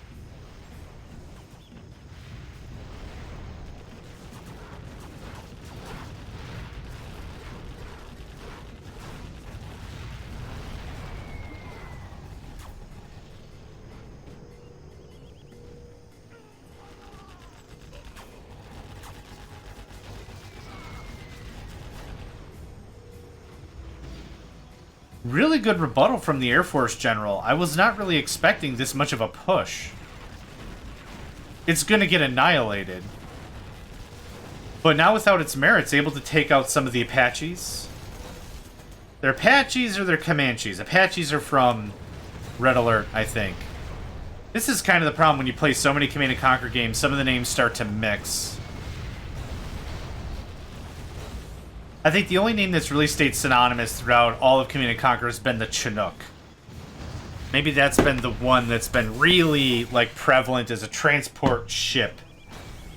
Really good rebuttal from the Air Force General. I was not really expecting this much of a push. It's gonna get annihilated. But now without its merits, able to take out some of the Apaches. They're Apaches or they're Comanches? Apaches are from Red Alert, I think. This is kind of the problem when you play so many Command & Conquer games. Some of the names start to mix. I think the only name that's really stayed synonymous throughout all of Command & Conquer has been the Chinook. Maybe that's been the one that's been really, like, prevalent as a transport ship.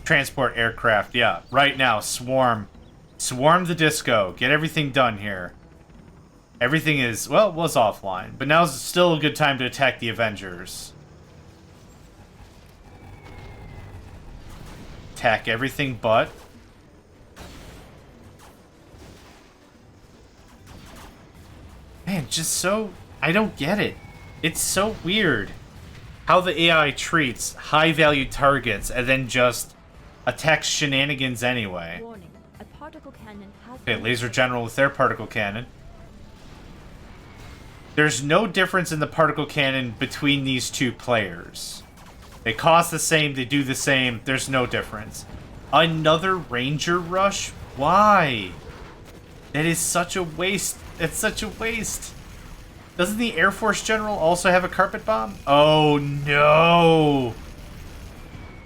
Transport aircraft, yeah. Right now, Swarm. Swarm the disco. Get everything done here. Everything is, well, it was offline. But now's still a good time to attack the Avengers. Attack everything but... Man, just so... I don't get it. It's so weird how the AI treats high-value targets and then just attacks shenanigans anyway. Warning, a particle cannon has Okay, been Laser General with their particle cannon. There's no difference in the particle cannon between these two players. They cost the same, they do the same, there's no difference. Another Ranger Rush? Why? That is such a waste. It's such a waste. Doesn't the Air Force General also have a carpet bomb? Oh, no.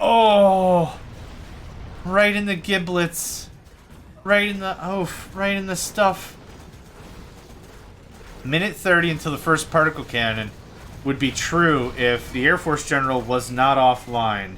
Oh. Right in the giblets. Right in the... Oh, right in the stuff. Minute 30 until the first particle cannon. would be true if the Air Force General was not offline.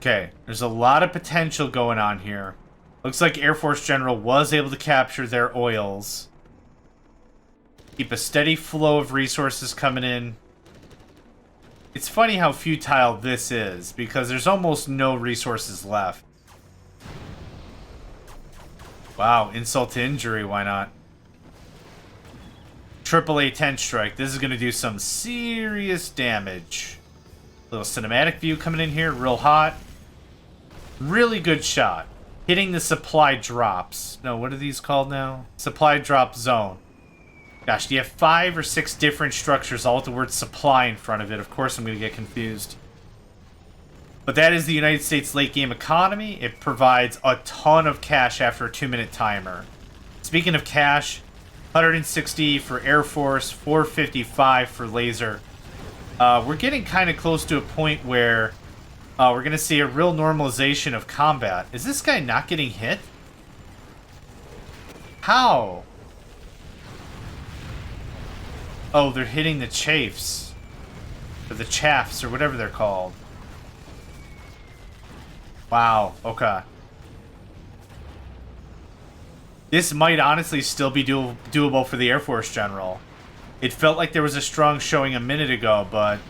Okay, there's a lot of potential going on here. Looks like Air Force General was able to capture their oils. Keep a steady flow of resources coming in. It's funny how futile this is, because there's almost no resources left. Wow, insult to injury, why not? AAA 10 strike. This is going to do some serious damage. Little cinematic view coming in here, real hot. Really good shot. Hitting the supply drops. No, what are these called now? Supply drop zone. Gosh, do you have 5 or 6 different structures all with the word supply in front of it? Of course I'm going to get confused. But that is the United States late game economy. It provides a ton of cash after a 2-minute timer. Speaking of cash, 160 for Air Force, 455 for laser. We're getting kind of close to a point where we're going to see a real normalization of combat. Is this guy not getting hit? How? Oh, they're hitting the chafes. Or the chaffs, or whatever they're called. Wow, okay. This might honestly still be doable for the Air Force General. It felt like there was a strong showing a minute ago, but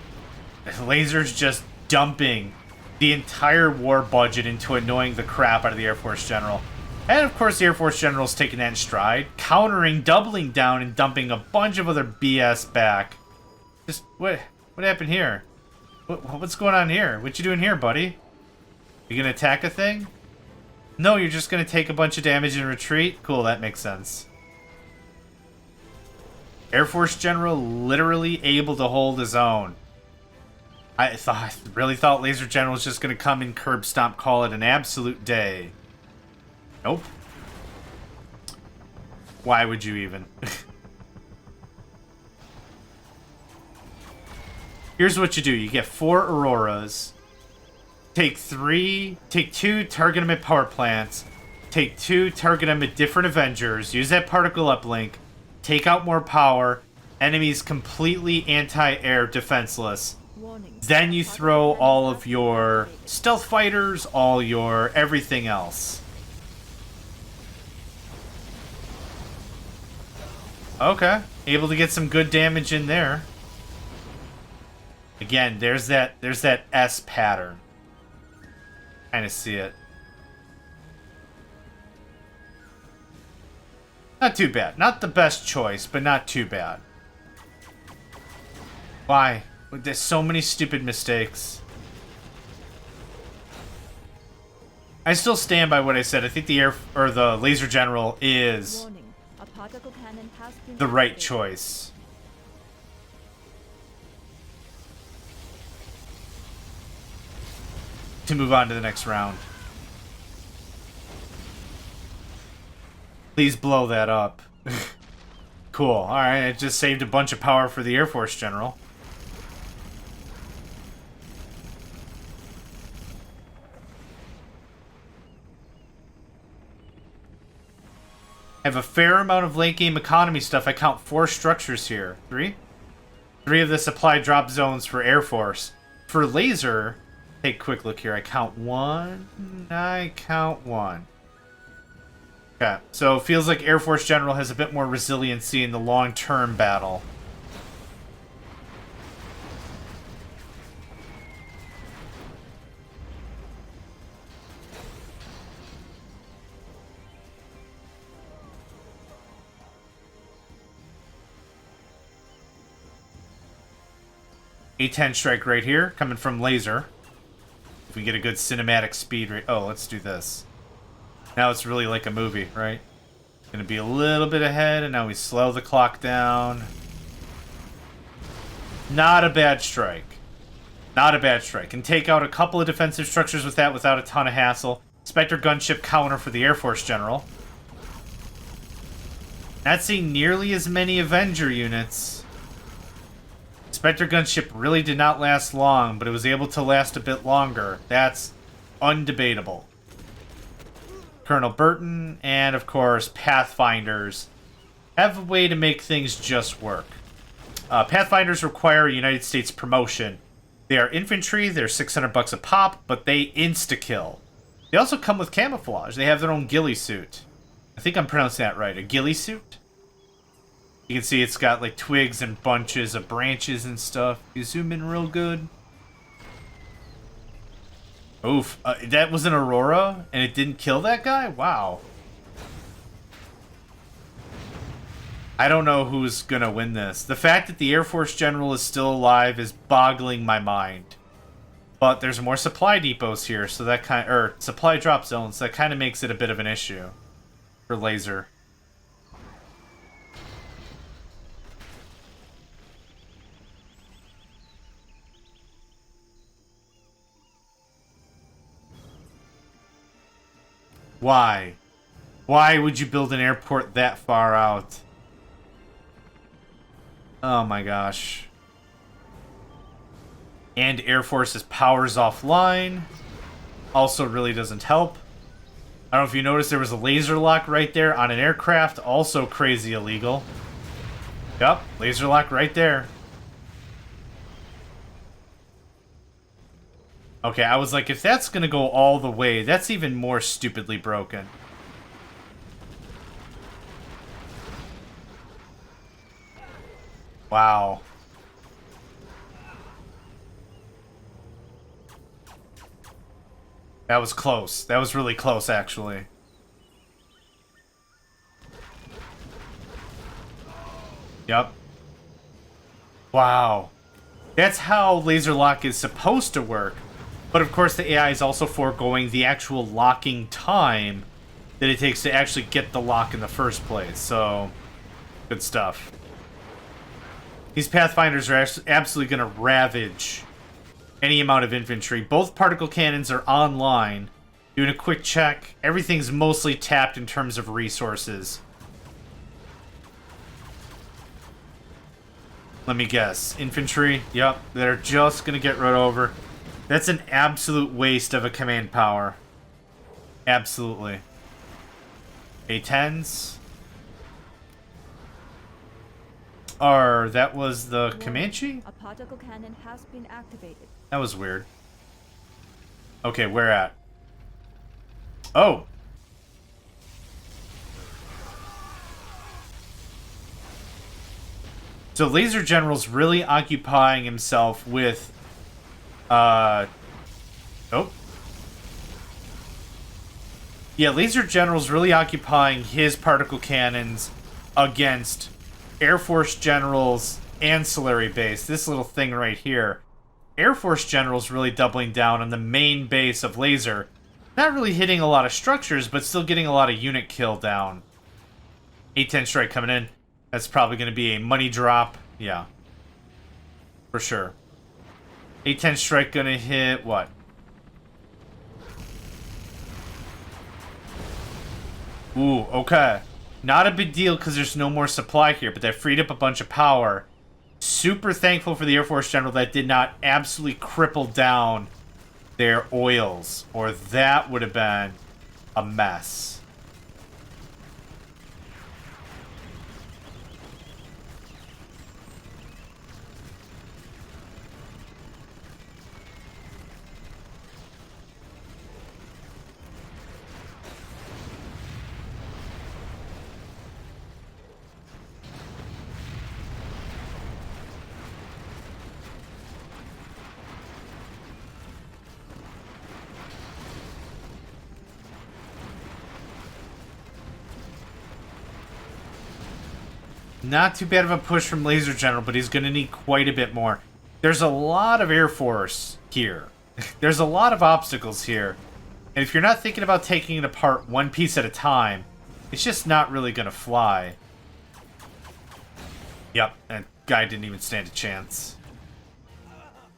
Laser's just dumping the entire war budget into annoying the crap out of the Air Force General. And of course the Air Force General's taking that in stride, countering, doubling down, and dumping a bunch of other BS back. Just, what happened here? What's going on here? What you doing here, buddy? You gonna attack a thing? No, you're just gonna take a bunch of damage and retreat? Cool, that makes sense. Air Force General literally able to hold his own. I really thought Laser General was just gonna come in, curb stomp, call it an absolute day. Nope. Why would you even? Here's what you do. You get 4 Auroras. Take 2, target them at power plants. Take 2, target them at different Avengers. Use that particle uplink. Take out more power. Enemies completely anti-air defenseless. Then you throw all of your stealth fighters, all your everything else. Okay. Able to get some good damage in there. Again, there's that S pattern. Kind of see it. Not too bad. Not the best choice, but not too bad. Why? There's so many stupid mistakes. I still stand by what I said. I think the Laser General is the right choice. To move on to the next round. Please blow that up. Cool. Alright, it just saved a bunch of power for the Air Force General. I have a fair amount of late game economy stuff. I count 4 structures here. 3? 3 of the supply drop zones for Air Force. For Laser, take a quick look here. I count 1. I count 1. Okay, so it feels like Air Force General has a bit more resiliency in the long-term battle. A10 strike right here, coming from Laser. If we get a good cinematic speed rate. Oh, let's do this. Now it's really like a movie, right? Gonna be a little bit ahead, and now we slow the clock down. Not a bad strike. Not a bad strike. Can take out a couple of defensive structures with that without a ton of hassle. Spectre gunship counter for the Air Force General. Not seeing nearly as many Avenger units. Spectre gunship really did not last long, but it was able to last a bit longer. That's Undebatable. Colonel Burton and, of course, Pathfinders have a way to make things just work. Pathfinders require a United States promotion. They are infantry, they're $600 a pop, but they insta-kill. They also come with camouflage. They have their own ghillie suit. I think I'm pronouncing that right. A ghillie suit? You can see it's got like twigs and bunches of branches and stuff. You zoom in real good. Oof. That was an Aurora and it didn't kill that guy? Wow. I don't know who's gonna win this. The fact that the Air Force General is still alive is boggling my mind. But there's more supply depots here, so that supply drop zones, so that kind of makes it a bit of an issue for Laser. Why? Why would you build an airport that far out? Oh my gosh. And Air Force's power's offline. Also really doesn't help. I don't know if you noticed there was a laser lock right there on an aircraft. Also crazy illegal. Yup, laser lock right there. Okay, I was like, if that's gonna go all the way, that's even more stupidly broken. Wow. That was close. That was really close, actually. Yep. Wow. That's how laser lock is supposed to work. But of course the AI is also foregoing the actual locking time that it takes to actually get the lock in the first place. So, good stuff. These Pathfinders are absolutely going to ravage any amount of infantry. Both particle cannons are online. Doing a quick check. Everything's mostly tapped in terms of resources. Let me guess. Infantry? Yep. They're just going to get run over. That's an absolute waste of a command power. Absolutely. A-10s. That was the Comanche? A particle cannon has been activated. That was weird. Okay, where at? Oh! So Laser General's really occupying himself with... Oh. Yeah, Laser General's really occupying his particle cannons against Air Force General's ancillary base. This little thing right here. Air Force General's really doubling down on the main base of Laser. Not really hitting a lot of structures, but still getting a lot of unit kill down. A-10 strike coming in. That's probably going to be a money drop. Yeah. For sure. A-10 strike going to hit what? Ooh, okay. Not a big deal because there's no more supply here, but that freed up a bunch of power. Super thankful for the Air Force General that did not absolutely cripple down their oils, or that would have been a mess. Not too bad of a push from Laser General, but he's going to need quite a bit more. There's a lot of Air Force here. There's a lot of obstacles here. And if you're not thinking about taking it apart one piece at a time, it's just not really going to fly. Yep, that guy didn't even stand a chance.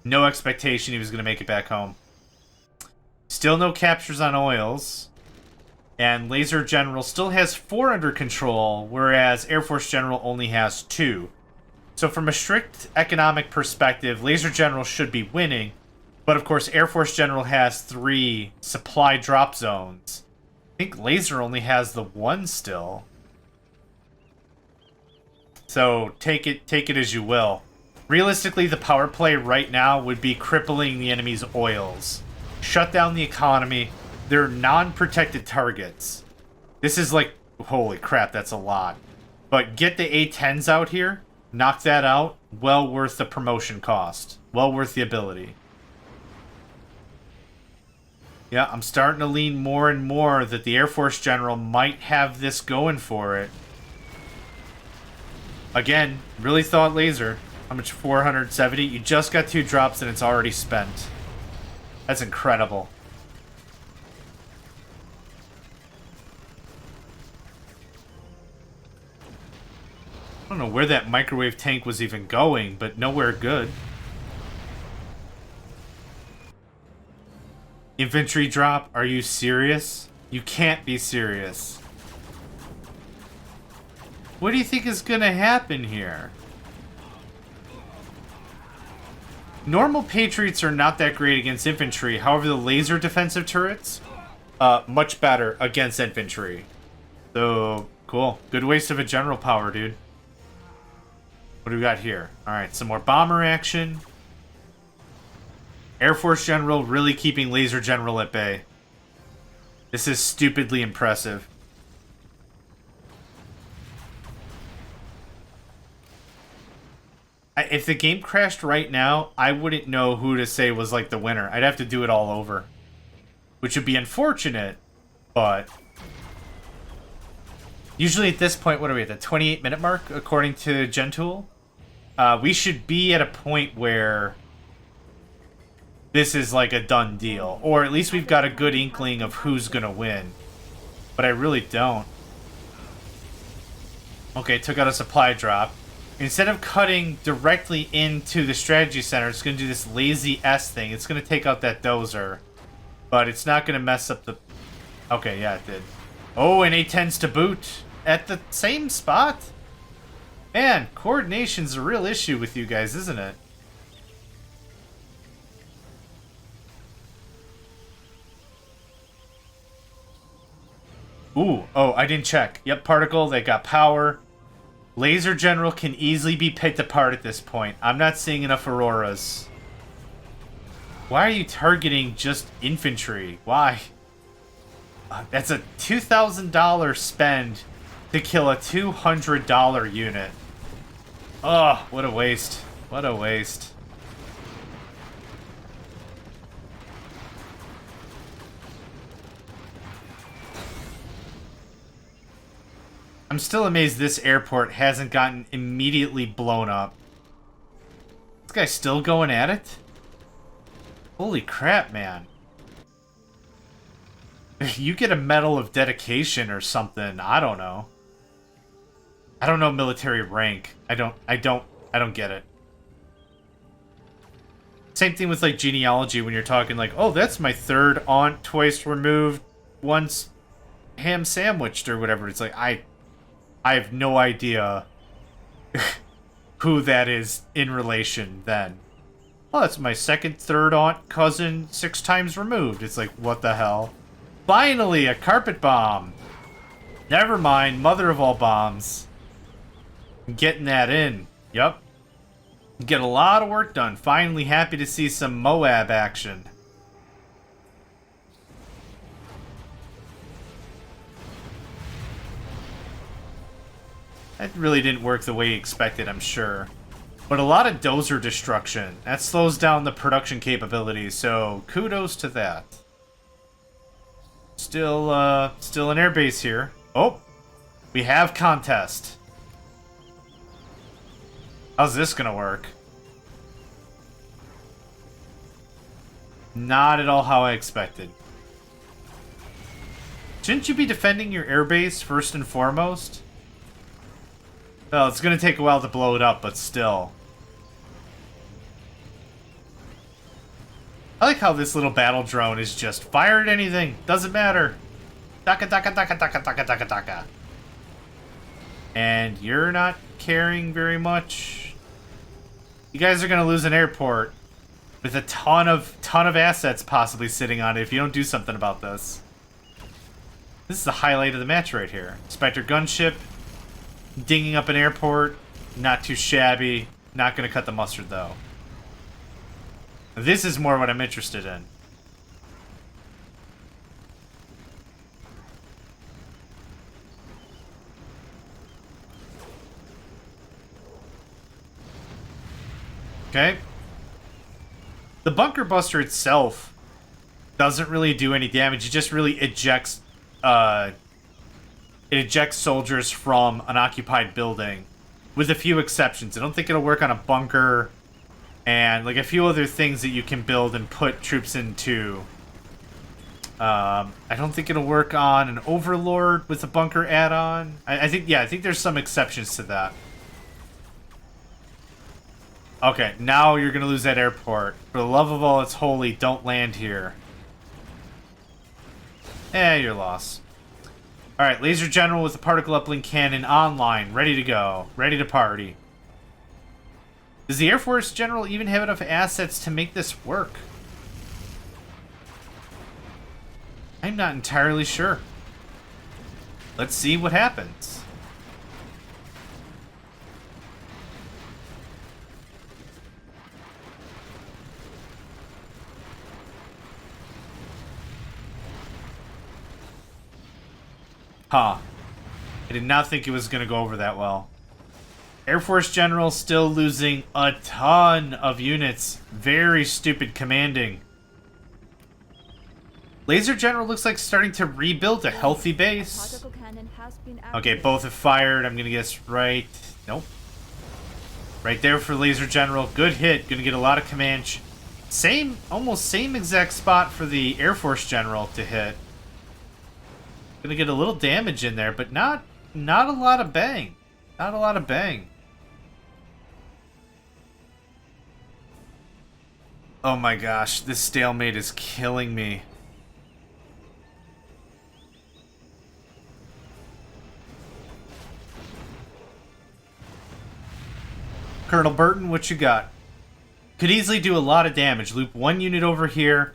No expectation he was going to make it back home. Still no captures on oils. And Laser General still has 4 under control, whereas Air Force General only has 2. So from a strict economic perspective, Laser General should be winning. But of course, Air Force General has 3 supply drop zones. I think Laser only has the 1 still. So take it as you will. Realistically, the power play right now would be crippling the enemy's oils. Shut down the economy. They're non-protected targets. This is like, holy crap, that's a lot. But get the A-10s out here, knock that out, well worth the promotion cost. Well worth the ability. Yeah, I'm starting to lean more and more that the Air Force General might have this going for it. Again, really thought Laser. How much? 470? You just got 2 drops and it's already spent. That's incredible. I don't know where that microwave tank was even going, but nowhere good. Infantry drop? Are you serious? You can't be serious. What do you think is gonna happen here? Normal Patriots are not that great against infantry. However, the laser defensive turrets, much better against infantry. So, cool. Good waste of a general power, dude. What do we got here? Alright, some more bomber action. Air Force General really keeping Laser General at bay. This is stupidly impressive. If the game crashed right now, I wouldn't know who to say was like the winner. I'd have to do it all over. Which would be unfortunate, but... Usually at this point, what are we at, the 28-minute mark, according to Gentool? We should be at a point where this is like a done deal. Or at least we've got a good inkling of who's gonna win. But I really don't. Okay, took out a supply drop. Instead of cutting directly into the strategy center, it's going to do this lazy S thing. It's going to take out that dozer. But it's not going to mess up the... Okay, yeah, it did. Oh, and A-10s to boot. At the same spot? Man, coordination's a real issue with you guys, isn't it? Ooh, oh, I didn't check. Yep, particle, they got power. Laser General can easily be picked apart at this point. I'm not seeing enough Auroras. Why are you targeting just infantry? Why? That's a $2,000 spend to kill a $200 unit. Oh, what a waste. What a waste. I'm still amazed this airport hasn't gotten immediately blown up. This guy's still going at it? Holy crap, man. You get a medal of dedication or something. I don't know. I don't know military rank. I don't get it. Same thing with like genealogy when you're talking like, oh, that's my third aunt twice removed, once ham sandwiched or whatever. It's like I have no idea who that is in relation then. Oh, that's my second, third aunt, cousin, 6 times removed. It's like, what the hell? Finally, a carpet bomb. Never mind, mother of all bombs. I'm getting that in. Yup. Get a lot of work done. Finally happy to see some Moab action. That really didn't work the way he expected, I'm sure. But a lot of dozer destruction. That slows down the production capabilities, so kudos to that. Still an airbase here. Oh, we have contest. How's this gonna work? Not at all how I expected. Shouldn't you be defending your airbase first and foremost? Well, it's gonna take a while to blow it up, but still. I like how this little battle drone is just fire at anything. Doesn't matter. Daka daka daka daka daka daka daka. And you're not caring very much. You guys are gonna lose an airport. With a ton of assets possibly sitting on it if you don't do something about this. This is the highlight of the match right here. Spectre gunship, dinging up an airport, not too shabby. Not going to cut the mustard, though. This is more what I'm interested in. Okay. The bunker buster itself doesn't really do any damage. It just really ejects soldiers from an occupied building, with a few exceptions. I don't think it'll work on a bunker and like a few other things that you can build and put troops into. I don't think it'll work on an overlord with a bunker add-on. I think there's some exceptions to that. Okay, now you're gonna lose that airport. For the love of all that's holy, don't land here. You're lost. Alright, Laser General with the particle uplink cannon online, ready to go, ready to party. Does the Air Force General even have enough assets to make this work? I'm not entirely sure. Let's see what happens. Huh. I did not think it was going to go over that well. Air Force General still losing a ton of units. Very stupid commanding. Laser General looks like starting to rebuild a healthy base. Okay, both have fired. I'm going to guess right. Nope. Right there for Laser General. Good hit. Going to get a lot of command. Almost same exact spot for the Air Force General to hit. Gonna get a little damage in there, but not a lot of bang. Not a lot of bang. Oh my gosh, this stalemate is killing me. Colonel Burton, what you got? Could easily do a lot of damage. Loop one unit over here.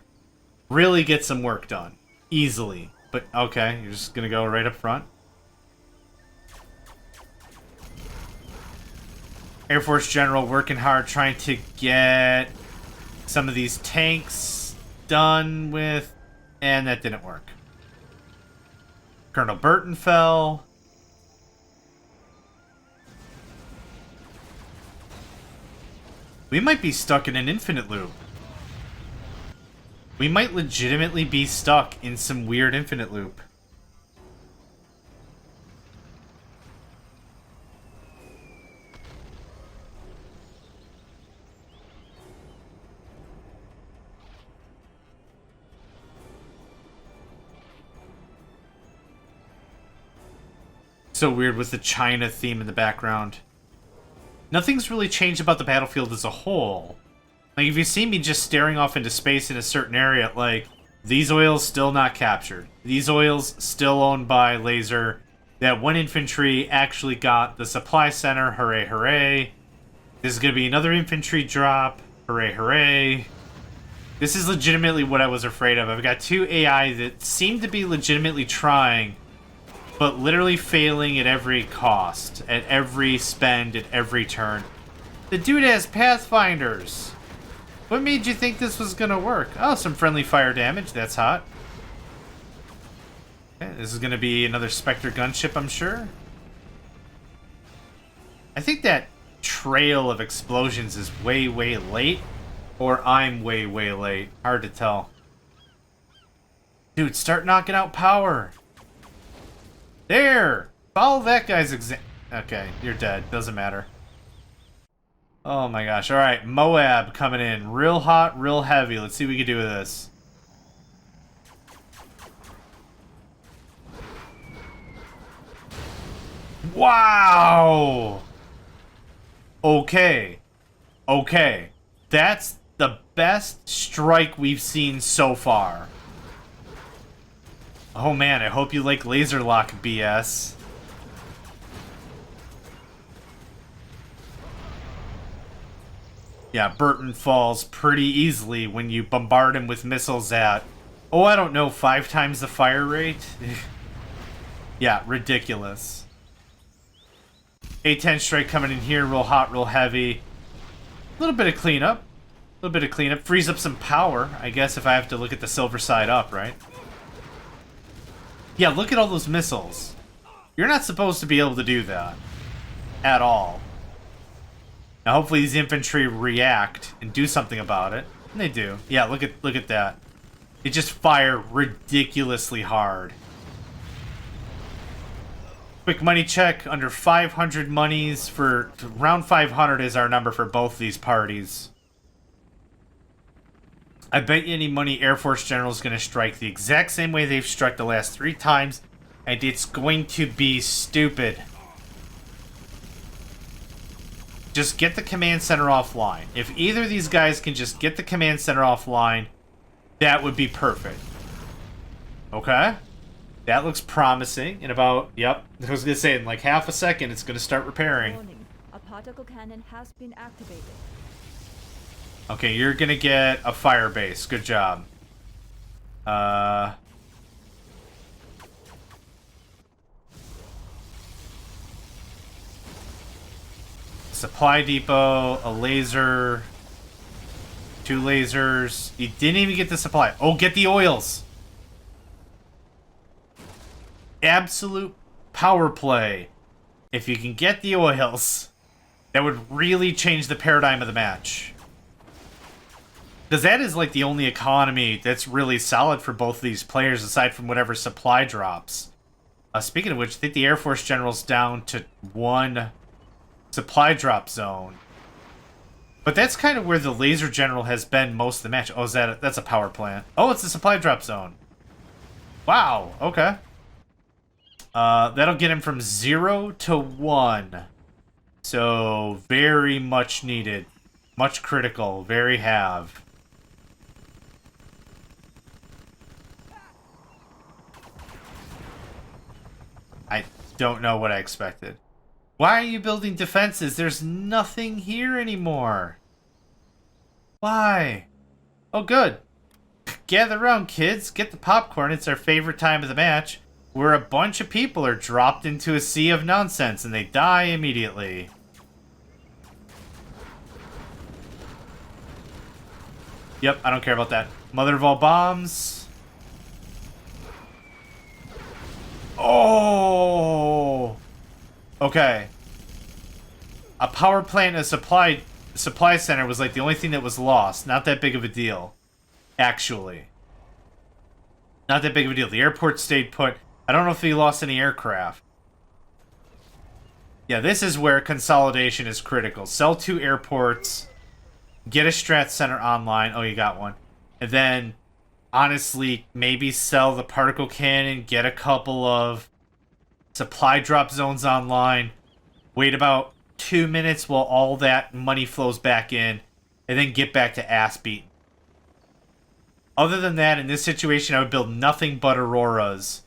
Really get some work done. Easily. But, okay, you're just gonna go right up front. Air Force General working hard trying to get some of these tanks done with, and that didn't work. Colonel Burton fell. We might be stuck in an infinite loop. We might legitimately be stuck in some weird infinite loop. So weird with the China theme in the background. Nothing's really changed about the battlefield as a whole. Like, if you see me just staring off into space in a certain area, like, these oils still not captured. These oils still owned by Laser. That one infantry actually got the supply center. Hooray, hooray. This is going to be another infantry drop. Hooray, hooray. This is legitimately what I was afraid of. I've got two AI that seem to be legitimately trying, but literally failing at every cost, at every spend, at every turn. The dude has Pathfinders. What made you think this was gonna work? Oh, some friendly fire damage. That's hot. Okay, this is gonna be another Spectre gunship, I'm sure. I think that trail of explosions is way, way late. Or I'm way, way late. Hard to tell. Dude, start knocking out power. There! Follow that guy's Okay, you're dead. Doesn't matter. Oh my gosh. Alright, Moab coming in. Real hot, real heavy. Let's see what we can do with this. Wow! Okay. Okay. That's the best strike we've seen so far. Oh man, I hope you like laser lock BS. Yeah, Burton falls pretty easily when you bombard him with missiles at, oh, I don't know, 5 times the fire rate? Yeah, ridiculous. A-10 strike coming in here, real hot, real heavy. A little bit of cleanup. A little bit of cleanup. Frees up some power, I guess, if I have to look at the silver side up, right? Yeah, look at all those missiles. You're not supposed to be able to do that. At all. Now, hopefully these infantry react and do something about it. And they do. Yeah, look at that. They just fire ridiculously hard. Quick money check. Under 500 monies for... Around 500 is our number for both these parties. I bet you any money Air Force General is going to strike the exact same way they've struck the last 3 times. And it's going to be stupid. Just get the command center offline. If either of these guys can just get the command center offline, that would be perfect. Okay? That looks promising. In about, yep, I was going to say, in like half a second, it's going to start repairing. Warning. A particle cannon has been activated. Okay, you're going to get a fire base. Good job. Supply depot, a laser, 2 lasers. You didn't even get the supply. Oh, get the oils. Absolute power play. If you can get the oils, that would really change the paradigm of the match. Because that is like the only economy that's really solid for both of these players, aside from whatever supply drops. Speaking of which, I think the Air Force General's down to 1 supply drop zone. But that's kind of where the laser general has been most of the match. Oh, is that that's a power plant. Oh, it's a supply drop zone. Wow, okay. That'll get him from 0 to 1. So, very much needed. Much critical. Very have. I don't know what I expected. Why are you building defenses? There's nothing here anymore. Why? Oh, good. Gather around, kids. Get the popcorn. It's our favorite time of the match, where a bunch of people are dropped into a sea of nonsense and they die immediately. Yep, I don't care about that. Mother of all bombs. Oh! Okay. A power plant and a supply center was like the only thing that was lost. Not that big of a deal. Actually. Not that big of a deal. The airport stayed put. I don't know if he lost any aircraft. Yeah, this is where consolidation is critical. Sell 2 airports. Get a strat center online. Oh, you got one. And then, honestly, maybe sell the particle cannon. Get a couple of supply drop zones online. Wait about 2 minutes while all that money flows back in. And then get back to ass beating. Other than that, in this situation, I would build nothing but Auroras.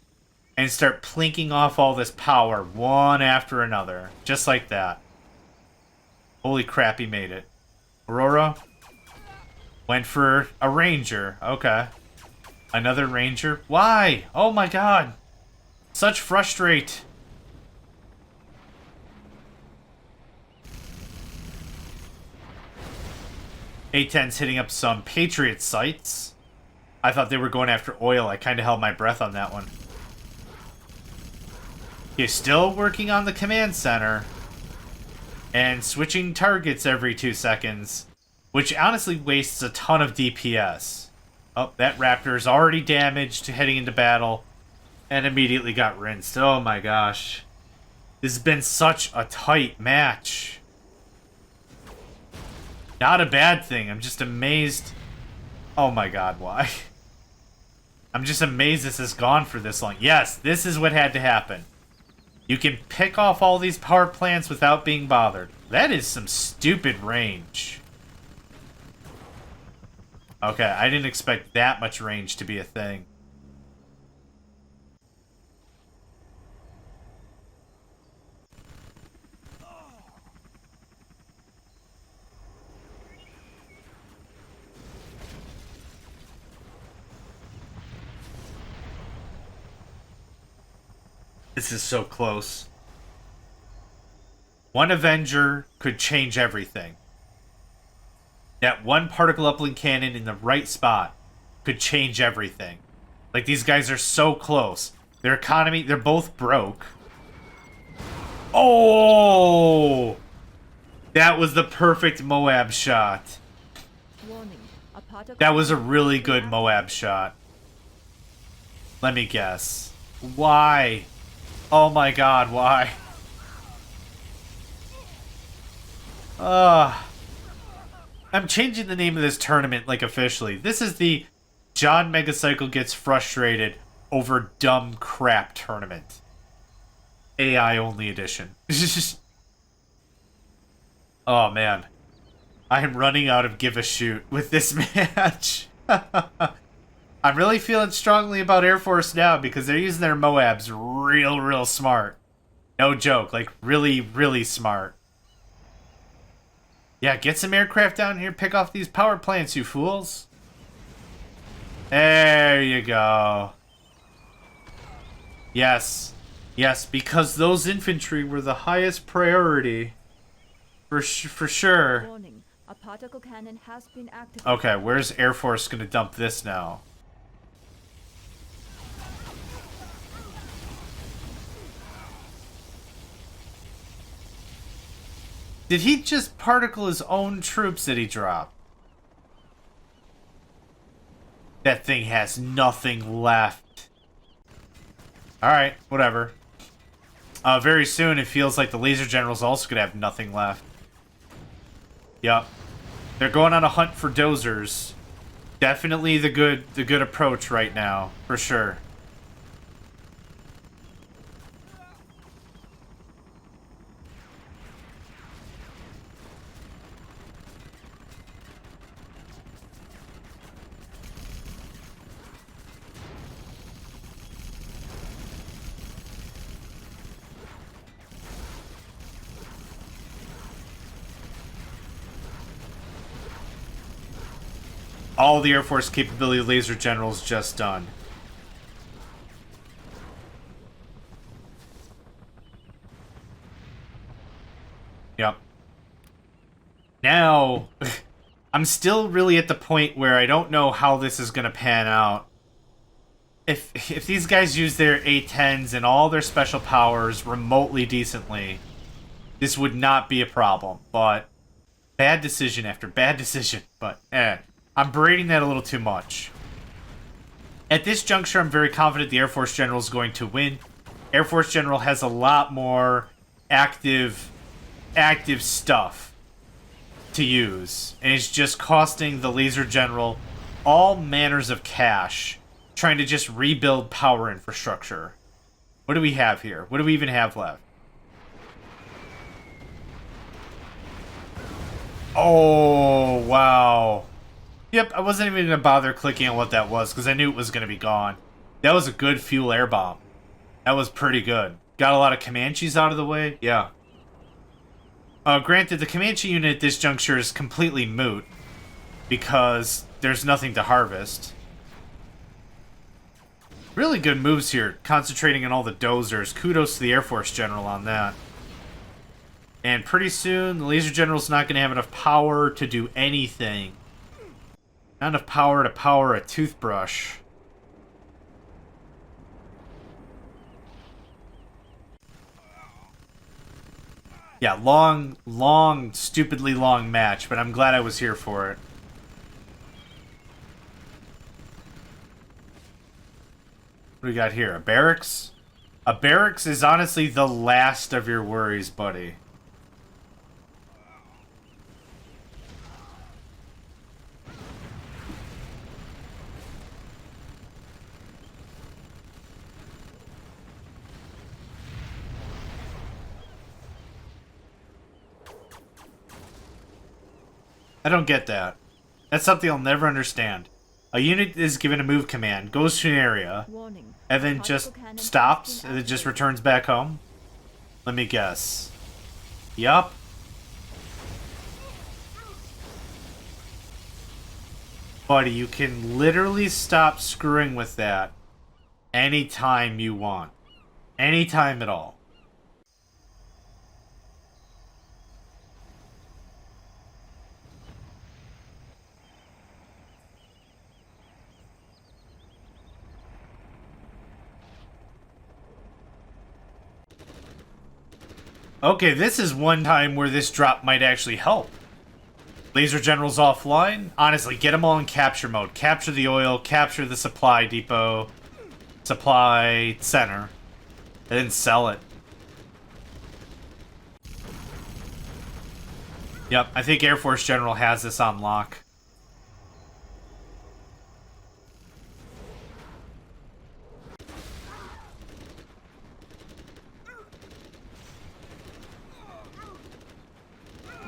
And start plinking off all this power, one after another. Just like that. Holy crap, he made it. Aurora? Went for a Ranger. Okay. Another Ranger? Why? Oh my god. Such frustrate. A-10's hitting up some Patriot sites. I thought they were going after oil. I kind of held my breath on that one. He's still working on the command center. And switching targets every 2 seconds. Which honestly wastes a ton of DPS. Oh, that Raptor is already damaged heading into battle. And immediately got rinsed. Oh my gosh. This has been such a tight match. Not a bad thing. I'm just amazed. Oh my god, why? I'm just amazed this has gone for this long. Yes, this is what had to happen. You can pick off all these power plants without being bothered. That is some stupid range. Okay, I didn't expect that much range to be a thing. This is so close. One Avenger could change everything. That one particle uplink cannon in the right spot could change everything. Like, these guys are so close. Their economy, they're both broke. Oh! That was the perfect Moab shot. Warning. A particle That was a cannon really has been good Moab activated. shot. Let me guess. Why? Oh my god, why? I'm changing the name of this tournament, like, officially. This is the John Megacycle Gets Frustrated Over Dumb Crap Tournament. AI-only edition. Oh, man. I am running out of give a shoot with this match. I'm really feeling strongly about Air Force now because they're using their Moabs real smart. No joke. Like, really smart. Yeah, get some aircraft down here. Pick off these power plants, you fools. There you go. Yes. Yes, because those infantry were the highest priority. For sure. Warning. A particle cannon has been activated. Okay, where's Air Force gonna dump this now? Did he just particle his own troops that he dropped? That thing has nothing left. Alright, whatever. Very soon it feels like the laser general's also gonna have nothing left. Yup. They're going on a hunt for dozers. Definitely the good approach right now, for sure. All the Air Force capability laser generals just done. Yep. Now, I'm still really at the point where I don't know how this is going to pan out. If these guys use their A-10s and all their special powers remotely decently, this would not be a problem. But bad decision after bad decision. But, I'm berating that a little too much. At this juncture, I'm very confident the Air Force General is going to win. Air Force General has a lot more active stuff to use. And it's just costing the Laser General all manners of cash trying to just rebuild power infrastructure. What do we have here? What do we even have left? Oh, wow. Yep, I wasn't even going to bother clicking on what that was because I knew it was going to be gone. That was a good fuel air bomb. That was pretty good. Got a lot of Comanches out of the way? Yeah. Granted, the Comanche unit at this juncture is completely moot because there's nothing to harvest. Really good moves here, concentrating on all the dozers. Kudos to the Air Force General on that. And pretty soon, the Laser General's not going to have enough power to do anything. Not enough power to power a toothbrush. Yeah, long, stupidly long match, but I'm glad I was here for it. What do we got here? A barracks? A barracks is honestly the last of your worries, buddy. I don't get that. That's something I'll never understand. A unit is given a move command, goes to an area, Warning. and then just stops, and then just returns back home? Let me guess. Yup. Buddy, you can literally stop screwing with that anytime you want. Anytime at all. Okay, this is one time where this drop might actually help. Laser General's offline. Honestly, get them all in capture mode. Capture the oil, capture the supply depot, supply center, and then sell it. Yep, I think Air Force General has this on lock.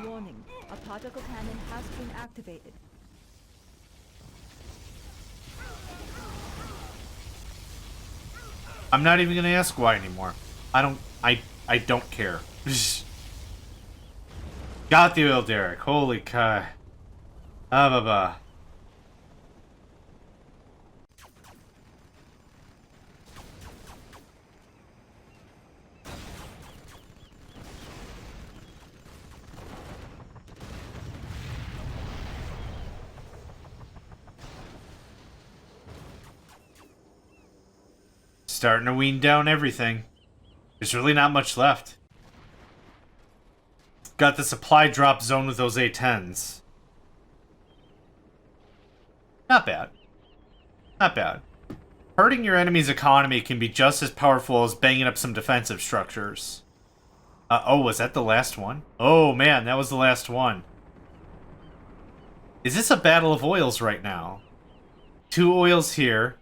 Warning. A particle cannon has been activated. I'm not even gonna ask why anymore. I don't care. Got the oil derrick. Holy cow. Bah. Starting to wean down everything. There's really not much left. Got the supply drop zone with those A-10s. Not bad. Not bad. Hurting your enemy's economy can be just as powerful as banging up some defensive structures. Oh, was that the last one? Oh, man, that was the last one. Is this a battle of oils right now? 2 oils here.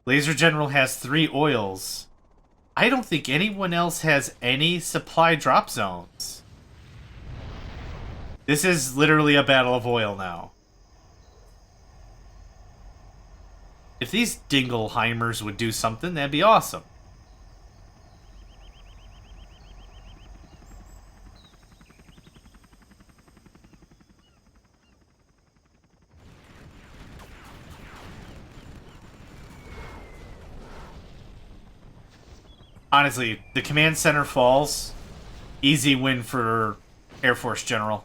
Laser General has 3 oils. I don't think anyone else has any supply drop zones. This is literally a battle of oil now. If these Dingleheimers would do something, that'd be awesome. Honestly, the command center falls. Easy win for Air Force General.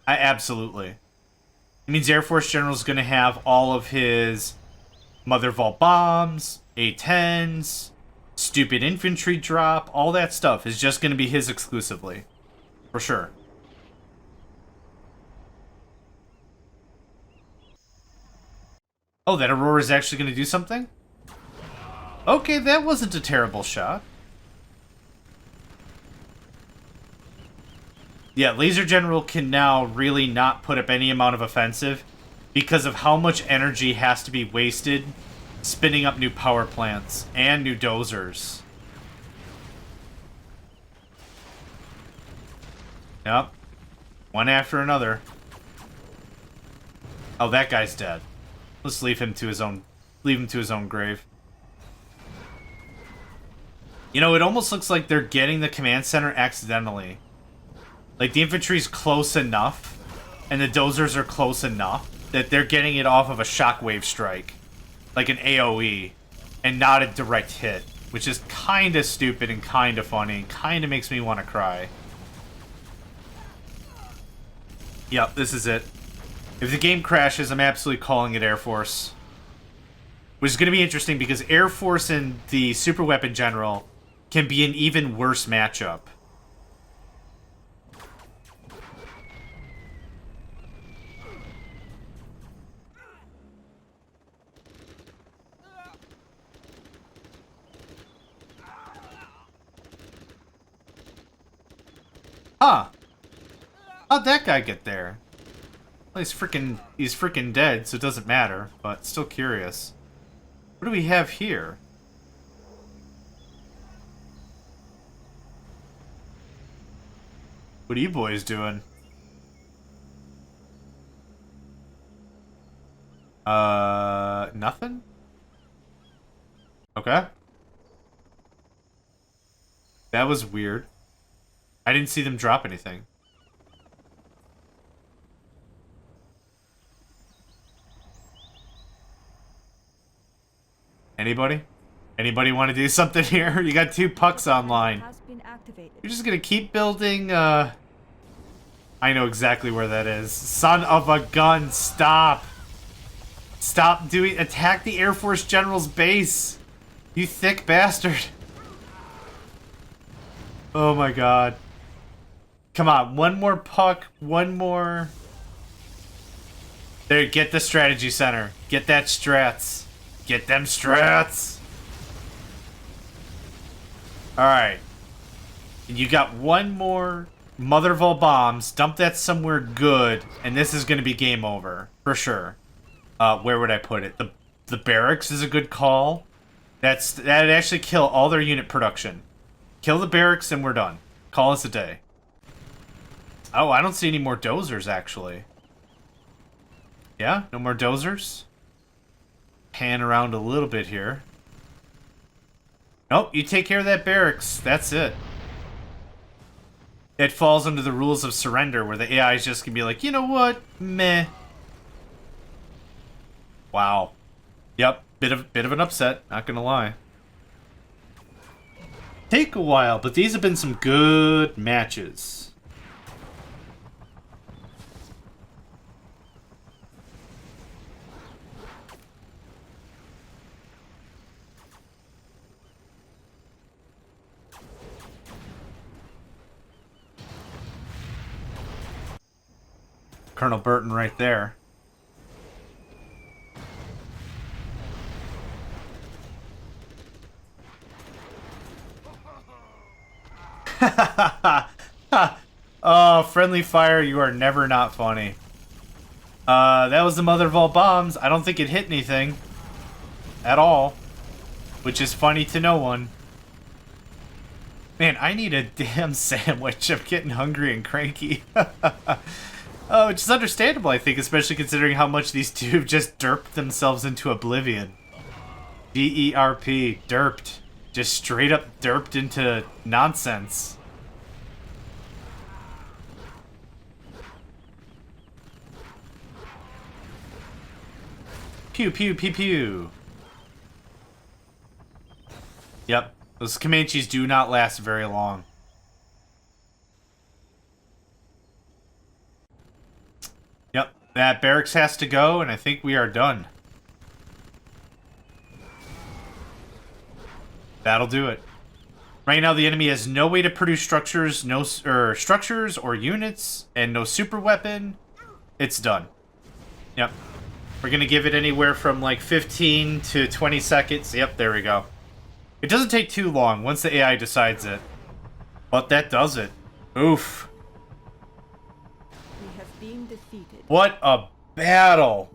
Absolutely. It means Air Force General's going to have all of his Mother Vault bombs, A-10s, stupid infantry drop, all that stuff is just going to be his exclusively. For sure. Oh, that Aurora is actually going to do something? Okay, that wasn't a terrible shot. Yeah, Laser General can now really not put up any amount of offensive because of how much energy has to be wasted spinning up new power plants and new dozers. Yep. One after another. Oh, that guy's dead. Let's leave him to his own grave. You know, it almost looks like they're getting the command center accidentally. Like, the infantry's close enough, and the dozers are close enough, that they're getting it off of a shockwave strike. Like an AoE, and not a direct hit. Which is kinda stupid and kinda funny, and kinda makes me want to cry. Yep, this is it. If the game crashes, I'm absolutely calling it Air Force. Which is going to be interesting, because Air Force and the Super Weapon General can be an even worse matchup. Huh. How'd that guy get there? Well, he's freaking dead, so it doesn't matter, but still curious. What do we have here? What are you boys doing? Nothing? Okay. That was weird. I didn't see them drop anything. Anybody? Anybody want to do something here? You got 2 pucks online. Has been activated. You're just gonna keep building, I know exactly where that is. Son of a gun, stop! Stop doing- attack the Air Force General's base! You thick bastard! Oh my god. Come on, one more puck, one more... There, get the strategy center. Get that strats. Get them strats! Alright. You got one more mother of all bombs. Dump that somewhere good, and this is going to be game over. For sure. Where would I put it? The barracks is a good call. That'd actually kill all their unit production. Kill the barracks and we're done. Call us a day. Oh, I don't see any more dozers, actually. Yeah? No more dozers? Pan around a little bit here. Nope, you take care of that barracks. That's it. It falls under the rules of surrender, where the AI is just gonna be like, you know what? Meh. Wow. Yep, bit of an upset, not gonna lie. Take a while, but these have been some good matches. Colonel Burton right there. Oh, friendly fire, you are never not funny. That was the mother of all bombs. I don't think it hit anything. At all. Which is funny to no one. Man, I need a damn sandwich. I'm getting hungry and cranky. Oh, which is understandable, I think, especially considering how much these two have just derped themselves into oblivion. D-E-R-P, derped. Just straight up derped into nonsense. Pew, pew, pew, pew. Yep, those Comanches do not last very long. Yep, that barracks has to go, and I think we are done. That'll do it. Right now, the enemy has no way to produce structures, structures or units, and no super weapon. It's done. Yep. We're gonna give it anywhere from like 15 to 20 seconds. Yep, there we go. It doesn't take too long once the AI decides it. But that does it. Oof. We have been defeated. What a battle.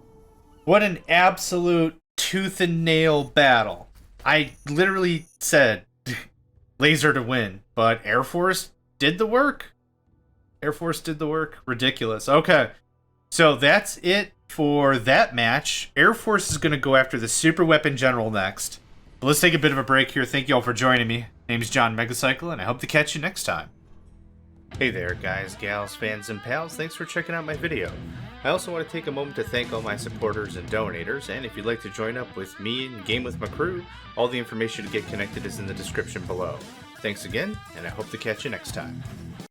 What an absolute tooth and nail battle. I literally said laser to win, but Air Force did the work. Air Force did the work. Ridiculous. Okay. So that's it for that match. Air Force is going to go after the Super Weapon General next. But let's take a bit of a break here. Thank you all for joining me. Name's John Megacycle, and I hope to catch you next time. Hey there, guys, gals, fans, and pals. Thanks for checking out my video. I also want to take a moment to thank all my supporters and donators, and if you'd like to join up with me and game with my crew, all the information to get connected is in the description below. Thanks again, and I hope to catch you next time.